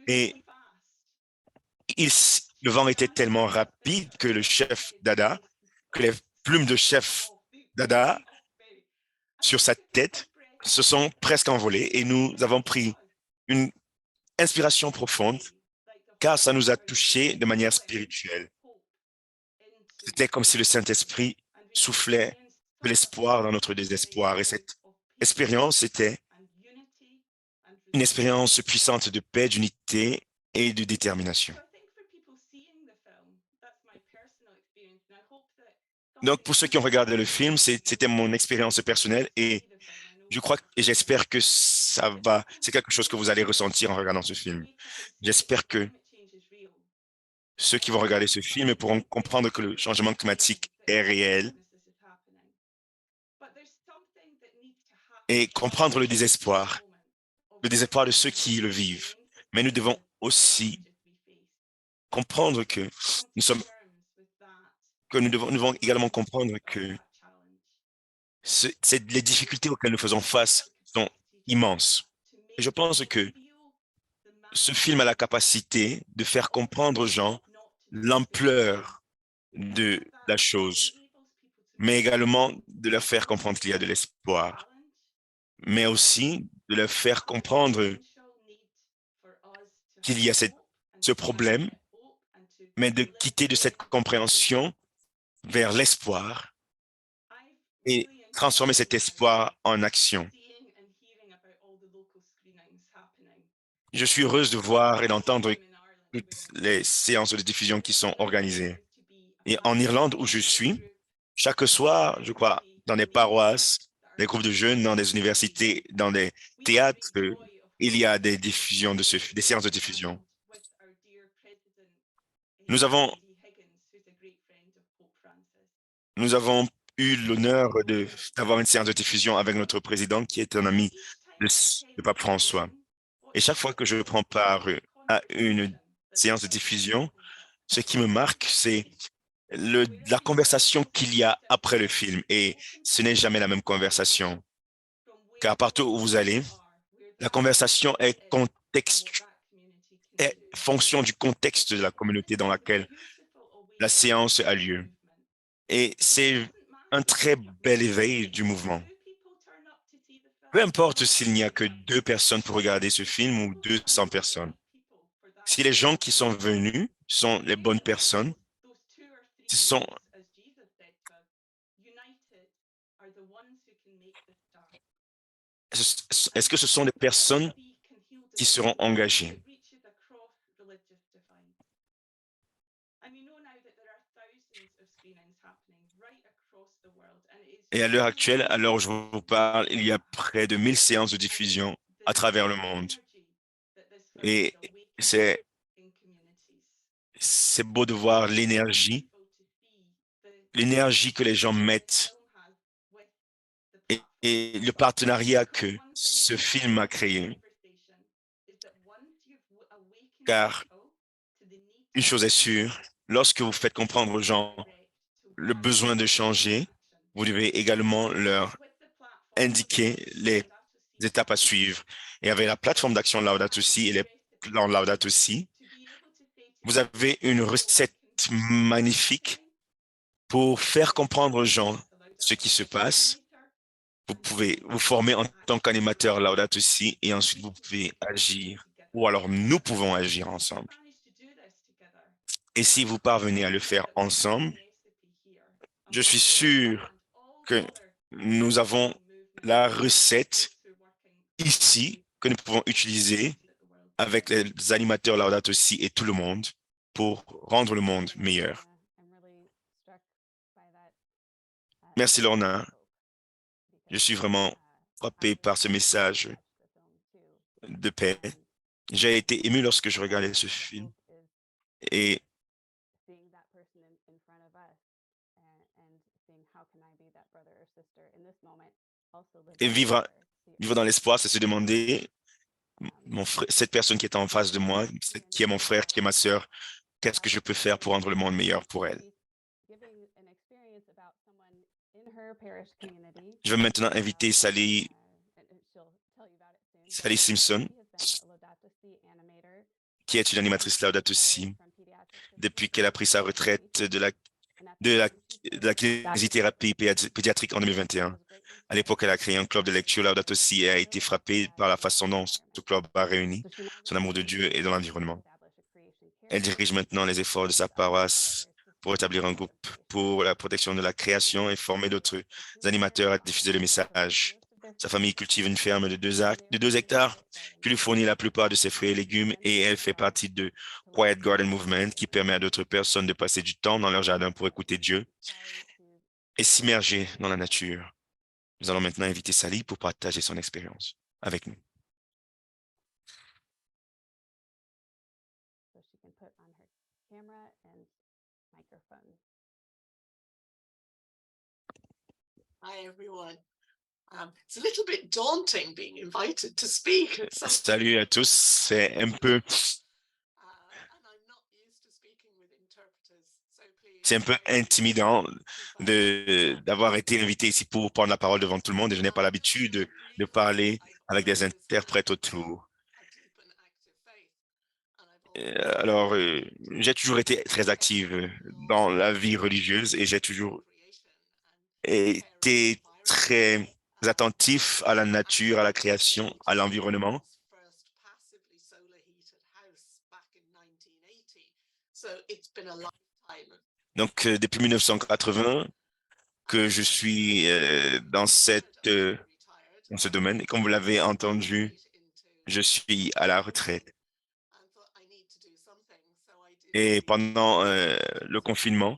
Et le vent était tellement rapide que que les plumes de chef Dada sur sa tête se sont presque envolées et nous avons pris une inspiration profonde car ça nous a touchés de manière spirituelle. C'était comme si le Saint-Esprit soufflait de l'espoir dans notre désespoir et cette expérience était une expérience puissante de paix, d'unité et de détermination. Donc, pour ceux qui ont regardé le film, c'était mon expérience personnelle et je crois et j'espère que c'est quelque chose que vous allez ressentir en regardant ce film. J'espère que ceux qui vont regarder ce film pourront comprendre que le changement climatique est réel et comprendre le désespoir de ceux qui le vivent. Mais nous devons aussi comprendre que nous devons également comprendre que les difficultés auxquelles nous faisons face sont immenses. Et je pense que ce film a la capacité de faire comprendre aux gens l'ampleur de la chose, mais également de leur faire comprendre qu'il y a de l'espoir, mais aussi de leur faire comprendre qu'il y a ce problème, mais de quitter de cette compréhension vers l'espoir et transformer cet espoir en action. Je suis heureuse de voir et d'entendre toutes les séances de diffusion qui sont organisées. Et en Irlande, où je suis, chaque soir, je crois, dans des paroisses, des groupes de jeunes, dans des universités, dans des théâtres, il y a des diffusions des séances de diffusion. Nous avons eu l'honneur d'avoir une séance de diffusion avec notre président qui est un ami de pape François. Et chaque fois que je prends part à une séance de diffusion, ce qui me marque, c'est la conversation qu'il y a après le film. Et ce n'est jamais la même conversation. Car partout où vous allez, la conversation est fonction du contexte de la communauté dans laquelle la séance a lieu. Et c'est un très bel éveil du mouvement. Peu importe s'il n'y a que 2 personnes pour regarder ce film ou 200 personnes. Si les gens qui sont venus sont les bonnes personnes, est-ce que ce sont des personnes qui seront engagées? Et à l'heure actuelle, à l'heure où je vous parle, il y a près de 1000 séances de diffusion à travers le monde. Et c'est beau de voir l'énergie que les gens mettent et le partenariat que ce film a créé. Car une chose est sûre, lorsque vous faites comprendre aux gens le besoin de changer, vous devez également leur indiquer les étapes à suivre. Et avec la plateforme d'action Laudato Si et les plans Laudato Si, vous avez une recette magnifique pour faire comprendre aux gens ce qui se passe. Vous pouvez vous former en tant qu'animateur Laudato Si et ensuite vous pouvez agir, ou alors nous pouvons agir ensemble. Et si vous parvenez à le faire ensemble, je suis sûr que nous avons la recette ici que nous pouvons utiliser avec les animateurs Laudato Si et tout le monde pour rendre le monde meilleur. Merci Lorna. Je suis vraiment frappé par ce message de paix. J'ai été ému lorsque je regardais ce film et vivre dans l'espoir, c'est se demander, cette personne qui est en face de moi, qui est mon frère, qui est ma sœur, qu'est-ce que je peux faire pour rendre le monde meilleur pour elle? Je vais maintenant inviter Sally Simpson, qui est une animatrice Laudato Si, depuis qu'elle a pris sa retraite de la kinésithérapie pédiatrique en 2021. À l'époque, elle a créé un club de lecture Laudato Si et a été frappée par la façon dont ce club a réuni son amour de Dieu et de l'environnement. Elle dirige maintenant les efforts de sa paroisse pour établir un groupe pour la protection de la création et former d'autres animateurs à diffuser le message. Sa famille cultive une ferme de 2 hectares qui lui fournit la plupart de ses fruits et légumes et elle fait partie de Quiet Garden Movement qui permet à d'autres personnes de passer du temps dans leur jardin pour écouter Dieu et s'immerger dans la nature. Nous allons maintenant inviter Sally pour partager son expérience avec nous. Hi everyone. It's a little bit daunting being invited to speak. Salut à tous, c'est un peu intimidant d'avoir été invité ici pour prendre la parole devant tout le monde et je n'ai pas l'habitude de parler avec des interprètes autour. Alors, j'ai toujours été très active dans la vie religieuse et j'ai toujours été très attentif à la nature, à la création, à l'environnement. Donc, depuis 1980, que je suis dans ce domaine. Et comme vous l'avez entendu, je suis à la retraite. Et pendant le confinement,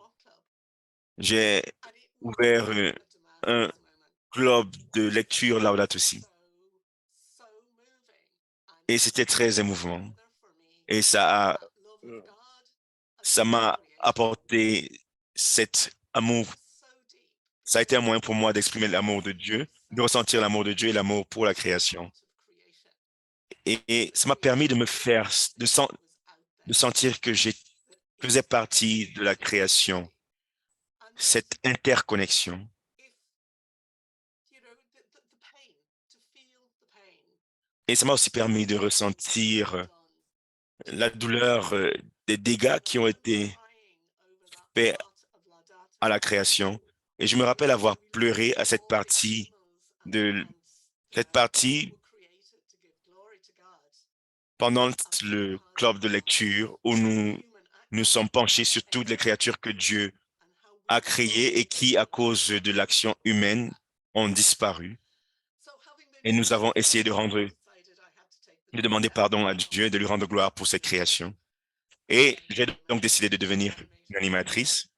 j'ai ouvert un club de lecture Laudato Si. Et c'était très émouvant. Et ça m'a apporté cet amour. Ça a été un moyen pour moi d'exprimer l'amour de Dieu, de ressentir l'amour de Dieu et l'amour pour la création. Et ça m'a permis de de sentir que je faisais partie de la création, cette interconnexion. Et ça m'a aussi permis de ressentir la douleur des dégâts qui ont été faits à la création. Et je me rappelle avoir pleuré à cette partie pendant le club de lecture où nous nous sommes penchés sur toutes les créatures que Dieu a créées et qui, à cause de l'action humaine, ont disparu. Et nous avons essayé de demander pardon à Dieu et de lui rendre gloire pour cette création. Et j'ai donc décidé de devenir une animatrice.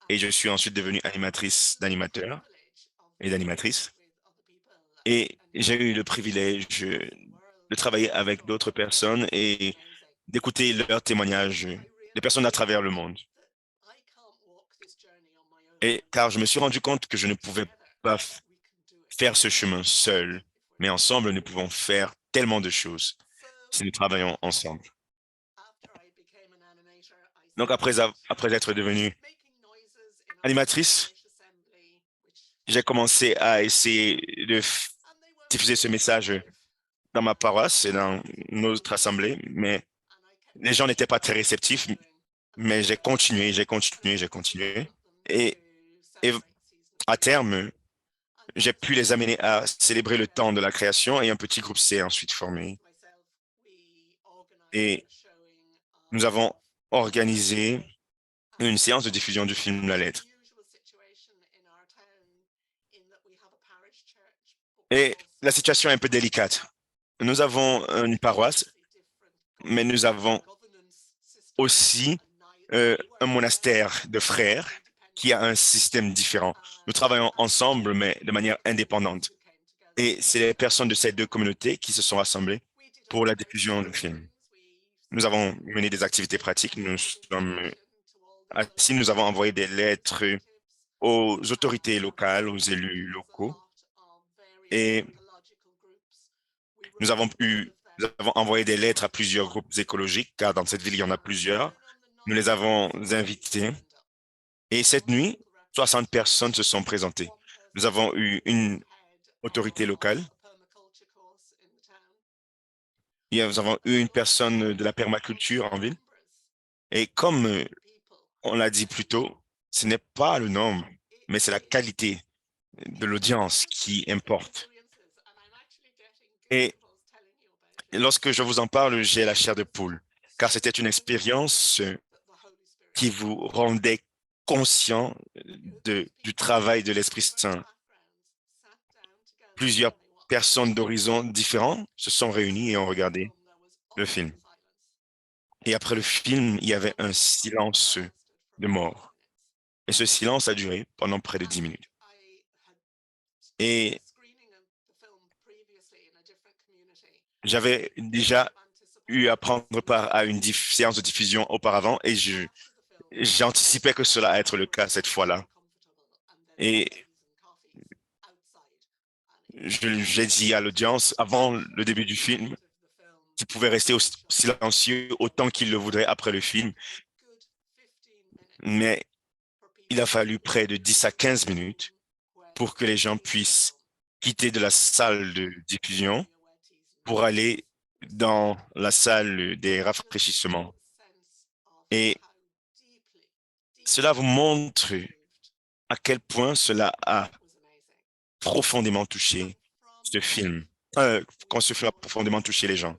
Et je suis ensuite devenue animatrice d'animateurs et d'animatrices. Et j'ai eu le privilège de travailler avec d'autres personnes et d'écouter leurs témoignages, des personnes à travers le monde. Et car je me suis rendu compte que je ne pouvais pas faire ce chemin seul, mais ensemble, nous pouvons faire tellement de choses si nous travaillons ensemble. Donc, après être devenue animatrice, j'ai commencé à essayer de diffuser ce message dans ma paroisse et dans notre assemblée, mais les gens n'étaient pas très réceptifs, mais j'ai continué. Et à terme, j'ai pu les amener à célébrer le temps de la création et un petit groupe s'est ensuite formé. Et nous avons organisé une séance de diffusion du film La Lettre. Et la situation est un peu délicate. Nous avons une paroisse, mais nous avons aussi un monastère de frères qui a un système différent. Nous travaillons ensemble, mais de manière indépendante. Et c'est les personnes de ces deux communautés qui se sont rassemblées pour la diffusion du film. Nous avons mené des activités pratiques. Nous avons envoyé des lettres aux autorités locales, aux élus locaux. Et nous avons envoyé des lettres à plusieurs groupes écologiques, car dans cette ville, il y en a plusieurs. Nous les avons invités. Et cette nuit, 60 personnes se sont présentées. Nous avons eu une autorité locale. Nous avons eu une personne de la permaculture en ville. Et comme on l'a dit plus tôt, ce n'est pas le nombre, mais c'est la qualité de l'audience qui importe. Et lorsque je vous en parle, j'ai la chair de poule, car c'était une expérience qui vous rendait conscient du travail de l'Esprit Saint. Plusieurs personnes d'horizons différents se sont réunies et ont regardé le film. Et après le film, il y avait un silence de mort. Et ce silence a duré pendant près de 10 minutes. Et j'avais déjà eu à prendre part à une séance de diffusion auparavant et j'anticipais que cela allait être le cas cette fois-là. Et j'ai dit à l'audience, avant le début du film, qu'ils pouvaient rester silencieux autant qu'ils le voudraient après le film. Mais il a fallu près de 10 à 15 minutes pour que les gens puissent quitter de la salle de diffusion pour aller dans la salle des rafraîchissements. Et cela vous montre à quel point cela a profondément touché ce film, quand ce film a profondément touché les gens.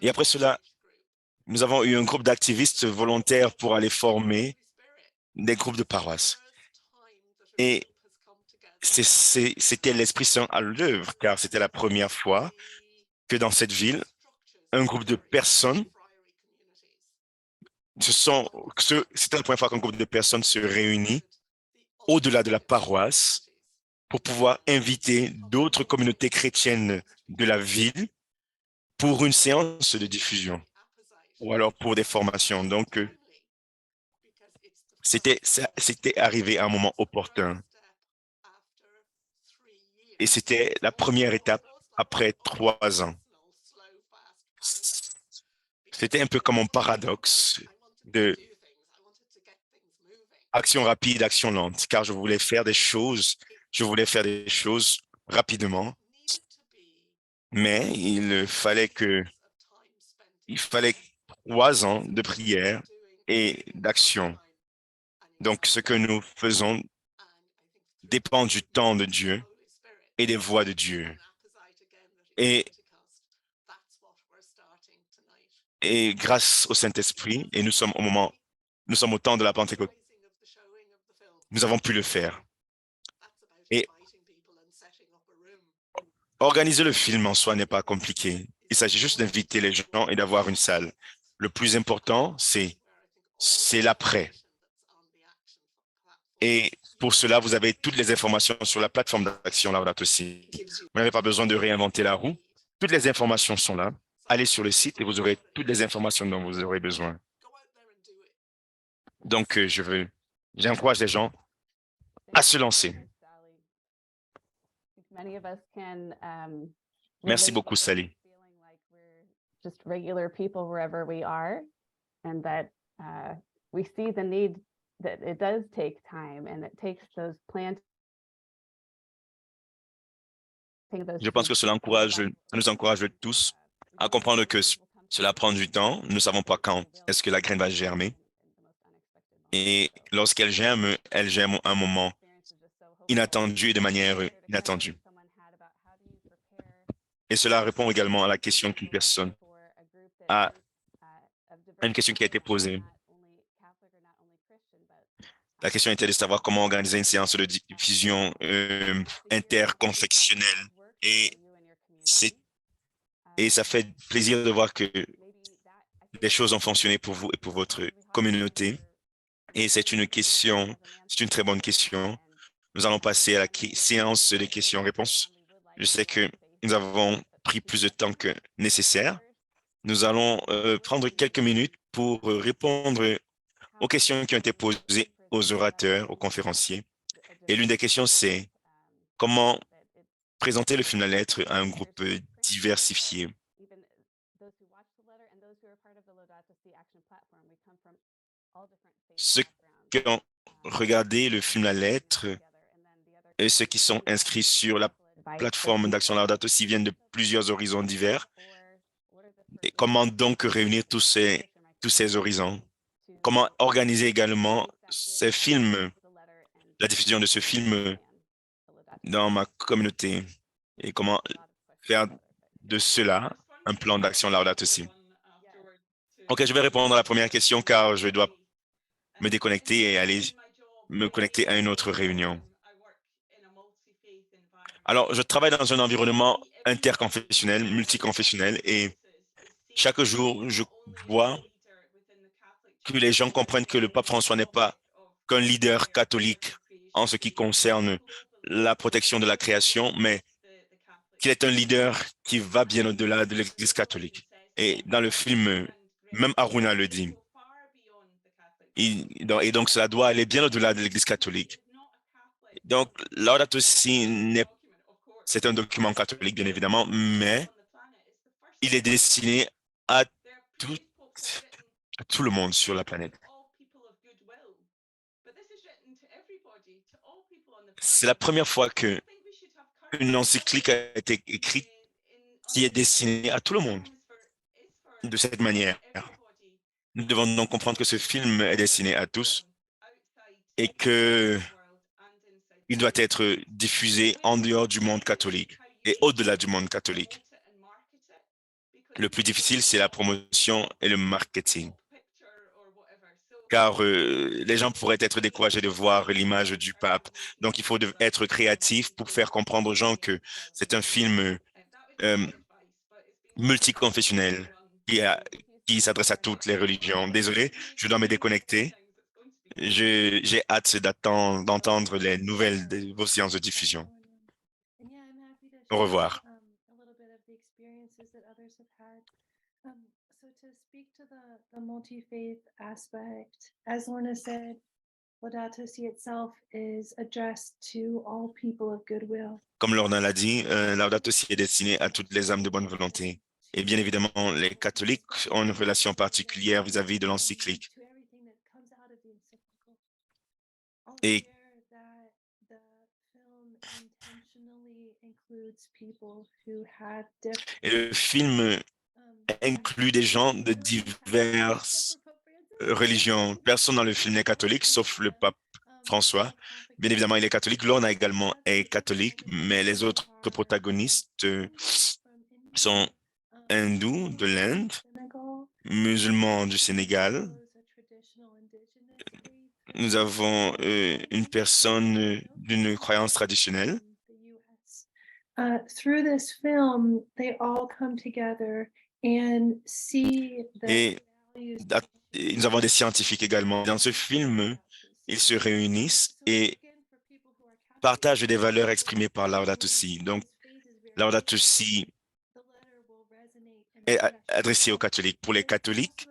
Et après cela, nous avons eu un groupe d'activistes volontaires pour aller former des groupes de paroisse. Et c'était l'Esprit Saint à l'œuvre, car c'était la première fois que dans cette ville, un groupe de personnes, c'était la première fois qu'un groupe de personnes se réunit au-delà de la paroisse pour pouvoir inviter d'autres communautés chrétiennes de la ville pour une séance de diffusion ou alors pour des formations. Donc, c'était arrivé à un moment opportun. Et c'était la première étape après 3 ans. C'était un peu comme un paradoxe de action rapide, action lente, car je voulais faire des choses rapidement, mais il fallait 3 ans de prière et d'action. Donc, ce que nous faisons dépend du temps de Dieu et des voies de Dieu. Et grâce au Saint-Esprit, et nous sommes au temps de la Pentecôte, nous avons pu le faire. Et organiser le film en soi n'est pas compliqué. Il s'agit juste d'inviter les gens et d'avoir une salle. Le plus important, c'est l'après. Et pour cela, vous avez toutes les informations sur la plateforme d'Action Laudato Si. Vous n'avez pas besoin de réinventer la roue. Toutes les informations sont là. Allez sur le site et vous aurez toutes les informations dont vous aurez besoin. Donc, j'encourage les gens à se lancer. Merci beaucoup, Sally. Just regular people wherever we are, and that we see the need that it does take time and it takes those planting. Je pense que cela nous encourage tous à comprendre que cela prend du temps. Nous ne savons pas quand est-ce que la graine va germer. Et lorsqu'elle germe, elle germe à un moment inattendu et de manière inattendue. Et cela répond également à la question qu'une personne à une question qui a été posée. La question était de savoir comment organiser une séance de diffusion interconfessionnelle. Et ça fait plaisir de voir que des choses ont fonctionné pour vous et pour votre communauté. Et c'est une très bonne question. Nous allons passer à la séance de questions-réponses. Je sais que nous avons pris plus de temps que nécessaire. Nous allons prendre quelques minutes pour répondre aux questions qui ont été posées aux orateurs, aux conférenciers. Et l'une des questions, c'est comment présenter le film La Lettre à un groupe diversifié. Ceux qui ont regardé le film La Lettre et ceux qui sont inscrits sur la plateforme d'Action Laudato Si viennent de plusieurs horizons divers. Et comment donc réunir tous ces horizons? Comment organiser également ces films, la diffusion de ce film dans ma communauté et comment faire de cela un plan d'action Laudato Si. OK, je vais répondre à la première question car je dois me déconnecter et aller me connecter à une autre réunion. Alors, je travaille dans un environnement interconfessionnel, multiconfessionnel et chaque jour, je vois que les gens comprennent que le pape François n'est pas qu'un leader catholique en ce qui concerne la protection de la création, mais qu'il est un leader qui va bien au-delà de l'Église catholique. Et dans le film, même Aruna le dit. Et donc, cela doit aller bien au-delà de l'Église catholique. Donc, Laudato Si, c'est un document catholique, bien évidemment, mais il est destiné à tout le monde sur la planète. C'est la première fois qu'une encyclique a été écrite qui est destinée à tout le monde de cette manière. Nous devons donc comprendre que ce film est destiné à tous et qu'il doit être diffusé en dehors du monde catholique et au-delà du monde catholique. Le plus difficile, c'est la promotion et le marketing. Car les gens pourraient être découragés de voir l'image du pape. Donc, il faut être créatif pour faire comprendre aux gens que c'est un film multiconfessionnel qui s'adresse à toutes les religions. Désolé, je dois me déconnecter. J'ai hâte d'entendre les nouvelles de vos séances de diffusion. Au revoir. So to speak to the multi-faith aspect, as Lorna said, Laudato Si itself is addressed to all people of goodwill. Comme l'ordre l'a dit, Laudato Si est destiné à toutes les âmes de bonne volonté. Et bien évidemment, les catholiques ont une relation particulière vis-à-vis de l'encyclique. Et le film inclut des gens de diverses religions. Personne dans le film n'est catholique, sauf le pape François. Bien évidemment, il est catholique. Lorna également est catholique, mais les autres protagonistes sont hindous de l'Inde, musulmans du Sénégal. Nous avons une personne d'une croyance traditionnelle. Through this film, they all come together and see Et the nous avons des scientifiques également. Dans ce film, ils se réunissent et partagent des valeurs exprimées par Laudato Si. Donc, Laudato Si est adressé aux catholiques. Pour les catholiques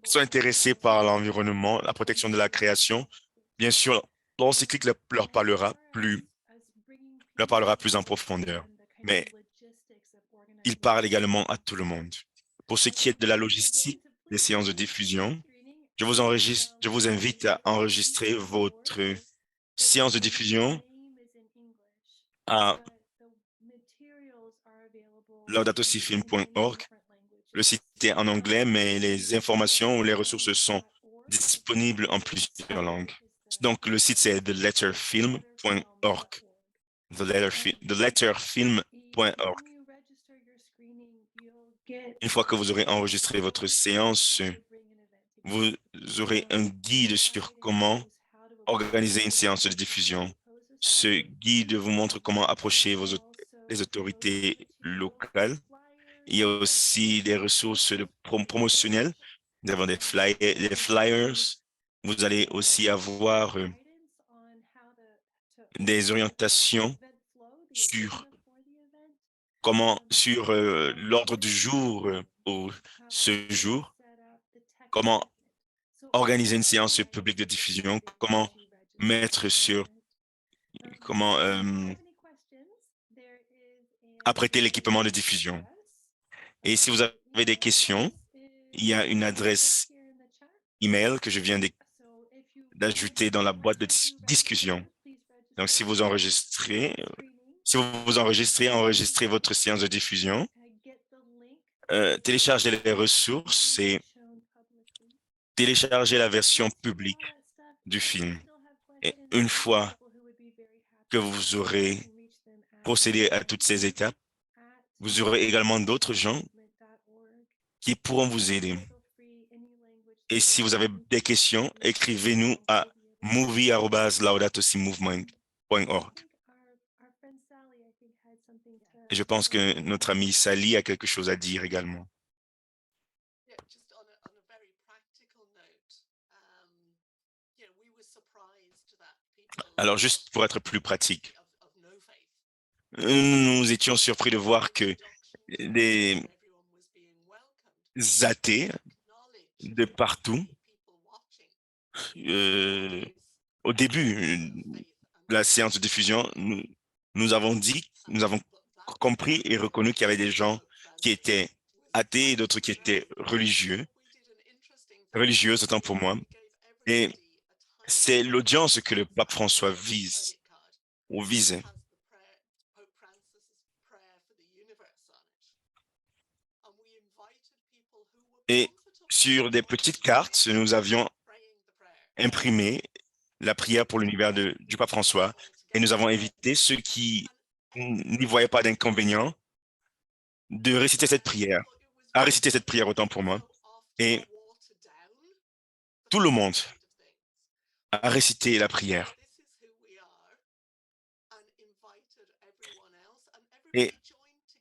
qui sont intéressés par l'environnement, la protection de la création, bien sûr, l'encyclique leur parlera plus en profondeur. Mais il parle également à tout le monde. Pour ce qui est de la logistique des séances de diffusion, je vous invite à enregistrer votre séance de diffusion à laudatosifilm.org. Le site est en anglais, mais les informations ou les ressources sont disponibles en plusieurs langues. Donc, le site, c'est theletterfilm.org. theletterfilm.org. Une fois que vous aurez enregistré votre séance, vous aurez un guide sur comment organiser une séance de diffusion. Ce guide vous montre comment approcher les autorités locales. Il y a aussi des ressources promotionnelles. Nous avons des flyers. Vous allez aussi avoir des orientations sur l'ordre du jour ou ce jour, comment organiser une séance publique de diffusion, comment apprêter l'équipement de diffusion. Et si vous avez des questions, il y a une adresse email que je viens d'ajouter dans la boîte de discussion. Donc, si vous enregistrez votre séance de diffusion, téléchargez les ressources et téléchargez la version publique du film. Et une fois que vous aurez procédé à toutes ces étapes, vous aurez également d'autres gens qui pourront vous aider. Et si vous avez des questions, écrivez-nous à movie@laudatosimovement.org. Et je pense que notre amie Sally a quelque chose à dire également. Alors, juste pour être plus pratique, nous étions surpris de voir que des athées de partout, au début de la séance de diffusion, nous avons compris et reconnu qu'il y avait des gens qui étaient athées et d'autres qui étaient religieuses, autant pour moi. Et c'est l'audience que le pape François visait. Et sur des petites cartes, nous avions imprimé la prière pour l'univers du pape François et nous avons invité ceux qui n'y voyaient pas d'inconvénient à réciter cette prière autant pour moi. Et tout le monde a récité la prière. Et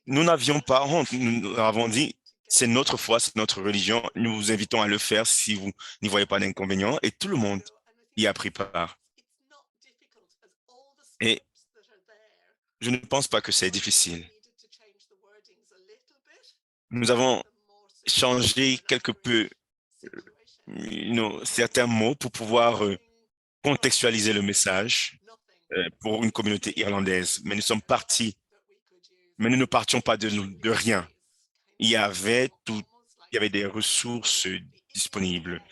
nous n'avions pas honte, nous avons dit, c'est notre foi, c'est notre religion, nous vous invitons à le faire si vous n'y voyez pas d'inconvénient, et tout le monde y a pris part. Et je ne pense pas que c'est difficile. Nous avons changé quelque peu certains mots pour pouvoir contextualiser le message pour une communauté irlandaise. Mais nous ne partions pas de rien. Il y avait des ressources disponibles.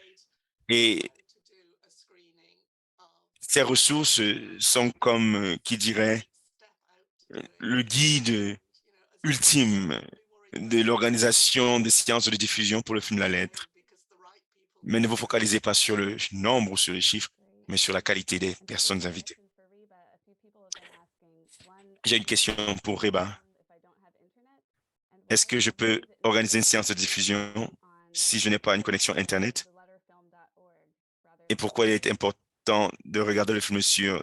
Et ces ressources sont comme, qui dirait, le guide ultime de l'organisation des séances de diffusion pour le film La Lettre. Mais ne vous focalisez pas sur le nombre ou sur les chiffres, mais sur la qualité des personnes invitées. J'ai une question pour Reba. Est-ce que je peux organiser une séance de diffusion si je n'ai pas une connexion Internet? Et pourquoi il est important de regarder le film sur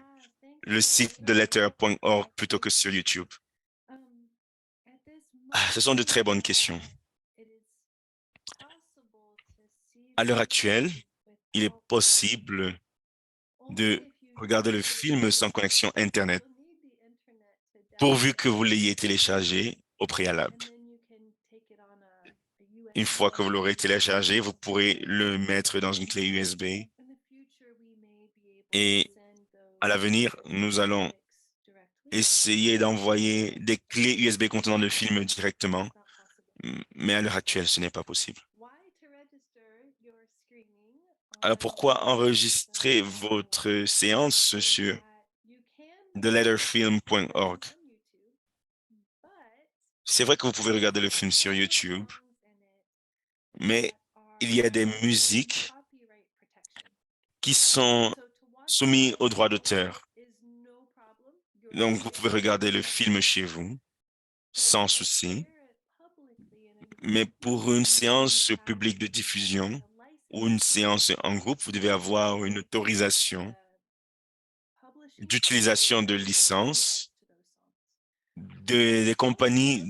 le site de letter.org plutôt que sur YouTube? Ce sont de très bonnes questions. À l'heure actuelle, il est possible de regarder le film sans connexion Internet, pourvu que vous l'ayez téléchargé au préalable. Une fois que vous l'aurez téléchargé, vous pourrez le mettre dans une clé USB. Et à l'avenir, nous allons essayer d'envoyer des clés USB contenant le film directement. Mais à l'heure actuelle, ce n'est pas possible. Alors, pourquoi enregistrer votre séance sur theletterfilm.org? C'est vrai que vous pouvez regarder le film sur YouTube, mais il y a des musiques qui sont soumises aux droits d'auteur. Donc, vous pouvez regarder le film chez vous, sans souci. Mais pour une séance publique de diffusion ou une séance en groupe, vous devez avoir une autorisation d'utilisation de licences des compagnies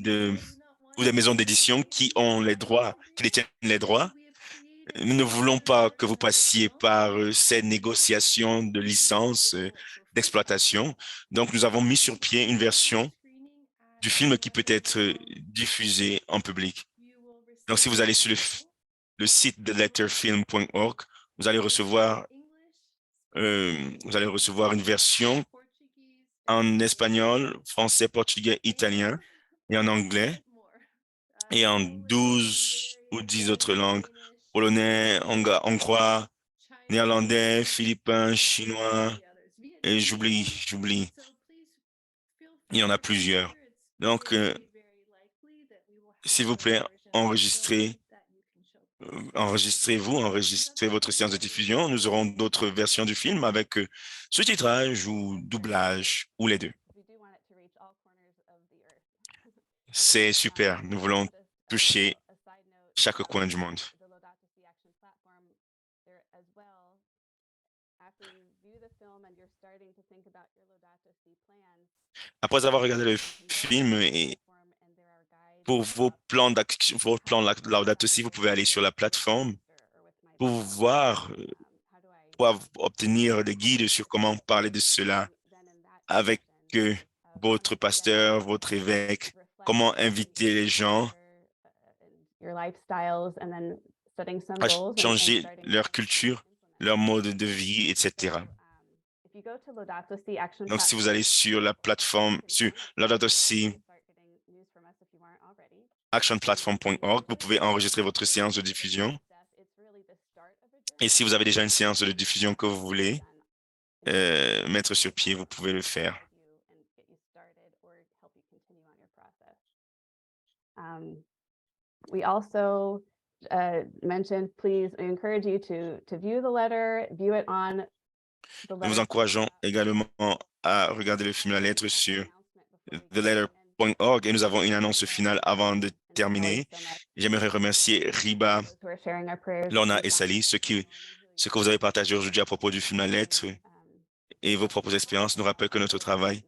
ou des maisons d'édition qui ont les droits, qui détiennent les droits. Nous ne voulons pas que vous passiez par ces négociations de licences d'exploitation. Donc, nous avons mis sur pied une version du film qui peut être diffusée en public. Donc, si vous allez sur le site de letterfilm.org, vous allez recevoir une version en espagnol, français, portugais, italien et en anglais et en 12 ou 10 autres langues, polonais, hongrois, néerlandais, philippin, chinois, et j'oublie. Il y en a plusieurs. Donc, s'il vous plaît, enregistrez votre séance de diffusion. Nous aurons d'autres versions du film avec sous-titrage ou doublage, ou les deux. C'est super. Nous voulons toucher chaque coin du monde. Après avoir regardé le film et pour vos plans d'action, vos plans Laudato Si, vous pouvez aller sur la plateforme pour voir, pour obtenir des guides sur comment parler de cela avec votre pasteur, votre évêque, comment inviter les gens à changer leur culture, leur mode de vie, etc. Donc, si vous allez sur la plateforme, sur Laudato Si, actionplatform.org, vous pouvez enregistrer votre séance de diffusion. Et si vous avez déjà une séance de diffusion que vous voulez mettre sur pied, vous pouvez le faire. We also mentioned, please, we encourage you to view the letter, view it on the Nous vous encourageons également à regarder le film La Lettre sur theletterfilm.org et nous avons une annonce finale avant de terminer. J'aimerais remercier Riba, Lorna et Sally, ce que vous avez partagé aujourd'hui à propos du film La Lettre et vos propres expériences nous rappellent que notre travail.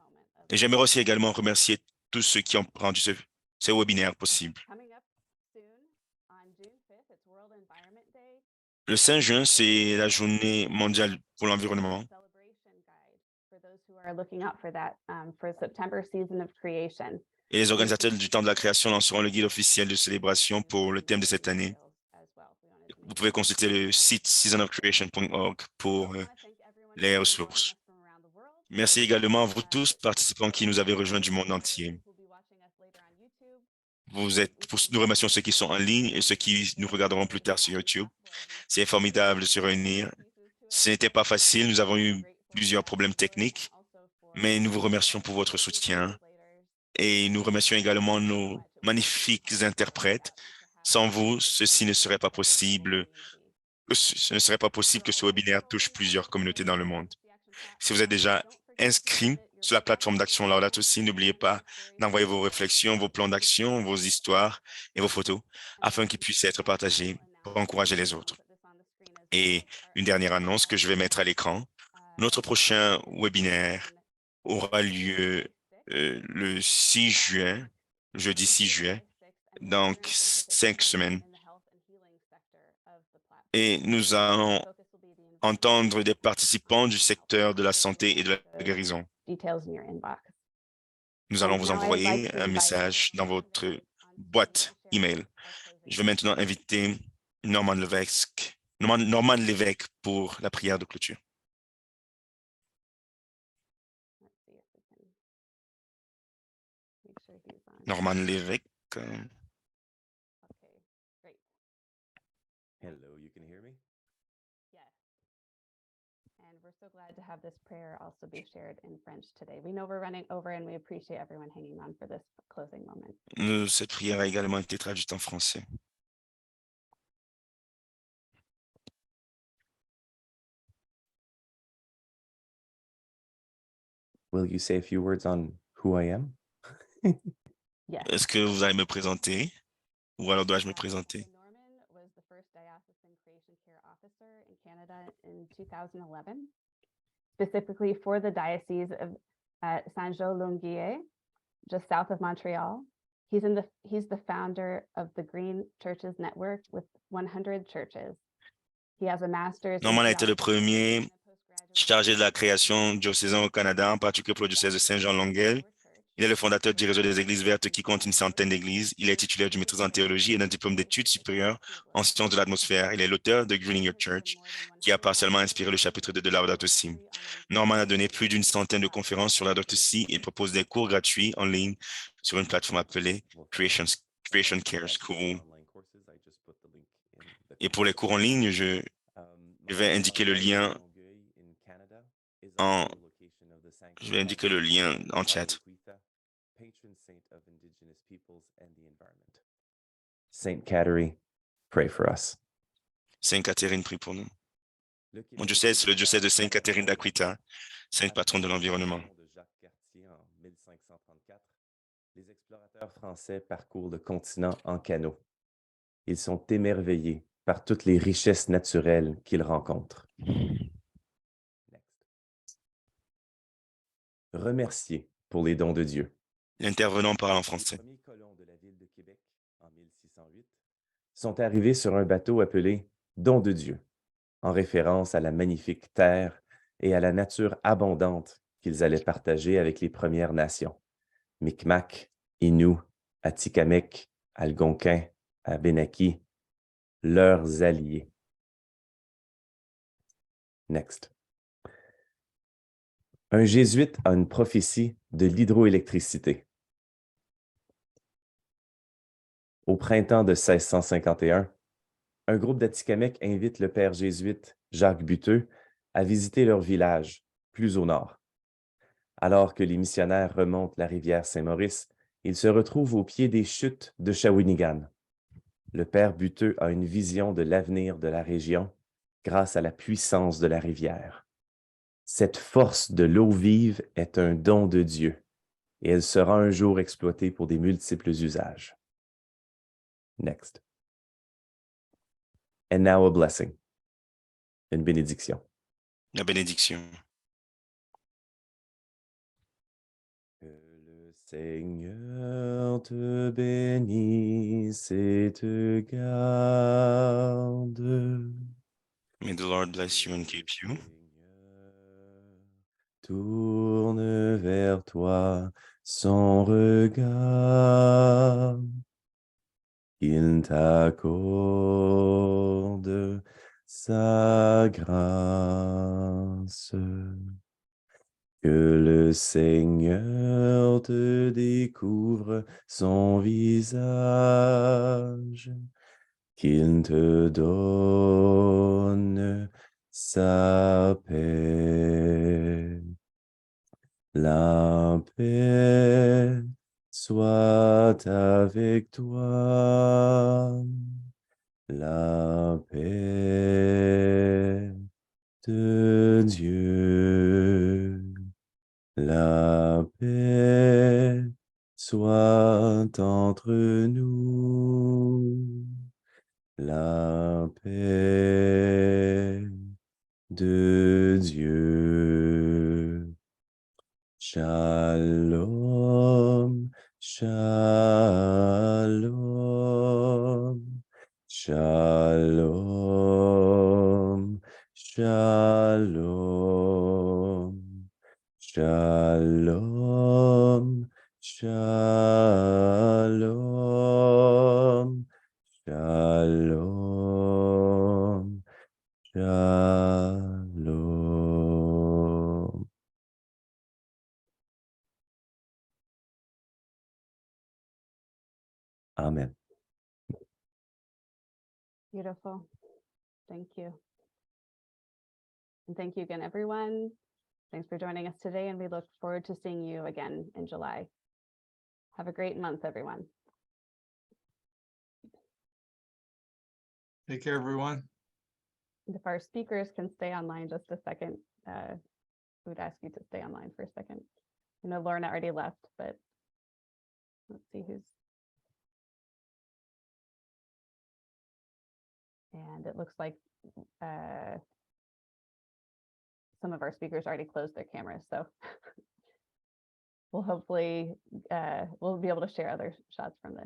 Et j'aimerais aussi également remercier tous ceux qui ont rendu ce webinaire possible. Le 5 juin, c'est la journée mondiale pour l'environnement. Et les organisateurs du temps de la création lanceront le guide officiel de célébration pour le thème de cette année. Vous pouvez consulter le site seasonofcreation.org pour les ressources. Merci également à vous tous, participants qui nous avez rejoints du monde entier. Nous remercions ceux qui sont en ligne et ceux qui nous regarderont plus tard sur YouTube. C'est formidable de se réunir. Ce n'était pas facile, nous avons eu plusieurs problèmes techniques, mais nous vous remercions pour votre soutien et nous remercions également nos magnifiques interprètes. Sans vous, ceci ne serait pas possible. Ce ne serait pas possible que ce webinaire touche plusieurs communautés dans le monde. Si vous êtes déjà inscrit sur la plateforme d'action Laudato aussi, n'oubliez pas d'envoyer vos réflexions, vos plans d'action, vos histoires et vos photos afin qu'ils puissent être partagés pour encourager les autres. Et une dernière annonce que je vais mettre à l'écran. Notre prochain webinaire aura lieu le 6 juin, jeudi 6 juin, donc 5 semaines. Et nous allons entendre des participants du secteur de la santé et de la guérison. Nous allons vous envoyer un message dans votre boîte email. Je vais maintenant inviter Norman Lévesque pour la prière de clôture. Norman Lévesque. Hello, you can hear me? And we're so glad to have this prayer also be shared in French today. We know we're running over and we appreciate everyone hanging on for this closing moment. Cette prière a également été traduite en français. Will you say a few words on who I am? Est-ce que vous allez me présenter ou alors dois-je me présenter? Norman was the first diocesan creation care officer in Canada in 2011, specifically for the Diocese of Saint-Jean-Longueuil, just south of Montreal. He's the founder of the Green Churches Network with 100 churches. He has a master's. Norman a été le premier chargé de la création diocésaine au Canada, en particulier pour le diocèse de Saint-Jean-Longueuil. Il est le fondateur du réseau des Églises vertes qui compte une centaine d'églises. Il est titulaire d'une maîtrise en théologie et d'un diplôme d'études supérieures en sciences de l'atmosphère. Il est l'auteur de Greening Your Church, qui a partiellement inspiré le chapitre 2 de Laudato Si. Norman a donné plus d'une centaine de conférences sur Laudato Si et propose des cours gratuits en ligne sur une plateforme appelée Creation Care School. Et pour les cours en ligne, je vais indiquer le lien en chat. Saint Catherine, pray for us. Sainte Catherine, prie pour nous. Mon diocèse, c'est le diocèse de Sainte Catherine d'Aquita, sainte patronne de l'environnement. Les explorateurs français parcourent le continent en canot. Ils sont émerveillés par toutes les richesses naturelles qu'ils rencontrent. Remercier pour les dons de Dieu. L'intervenant parle en français. Les premiers colons de la ville de Québec, en 1608, sont arrivés sur un bateau appelé « Don de Dieu », en référence à la magnifique terre et à la nature abondante qu'ils allaient partager avec les Premières Nations, Micmac, Innu, Atikamekw, Algonquin, Abénaki, leurs alliés. Next. Un jésuite a une prophétie de l'hydroélectricité. Au printemps de 1651, un groupe d'Atikamekw invite le père jésuite Jacques Buteux à visiter leur village, plus au nord. Alors que les missionnaires remontent la rivière Saint-Maurice, ils se retrouvent au pied des chutes de Shawinigan. Le père Buteux a une vision de l'avenir de la région grâce à la puissance de la rivière. Cette force de l'eau vive est un don de Dieu et elle sera un jour exploitée pour des multiples usages. Next. And now a blessing. Une bénédiction. La bénédiction. Que le Seigneur te bénisse et te garde. May the Lord bless you and keep you. Tourne vers toi son regard. Il t'accorde sa grâce. grâce. Que le Seigneur te découvre son visage, qu'il te donne sa paix. La paix soit avec toi. La paix de Dieu. La paix soit entre nous. La paix de Dieu. Shalom, shalom, shalom, shalom, shalom, shalom, shalom, shalom. Amen. Beautiful. Thank you. And thank you again, everyone. Thanks for joining us today, and we look forward to seeing you again in July. Have a great month, everyone. Take care, everyone. And if our speakers can stay online just a second, we would ask you to stay online for a second. I know Lorna already left, but let's see who's. And it looks like some of our speakers already closed their cameras, so we'll hopefully we'll be able to share other shots from this.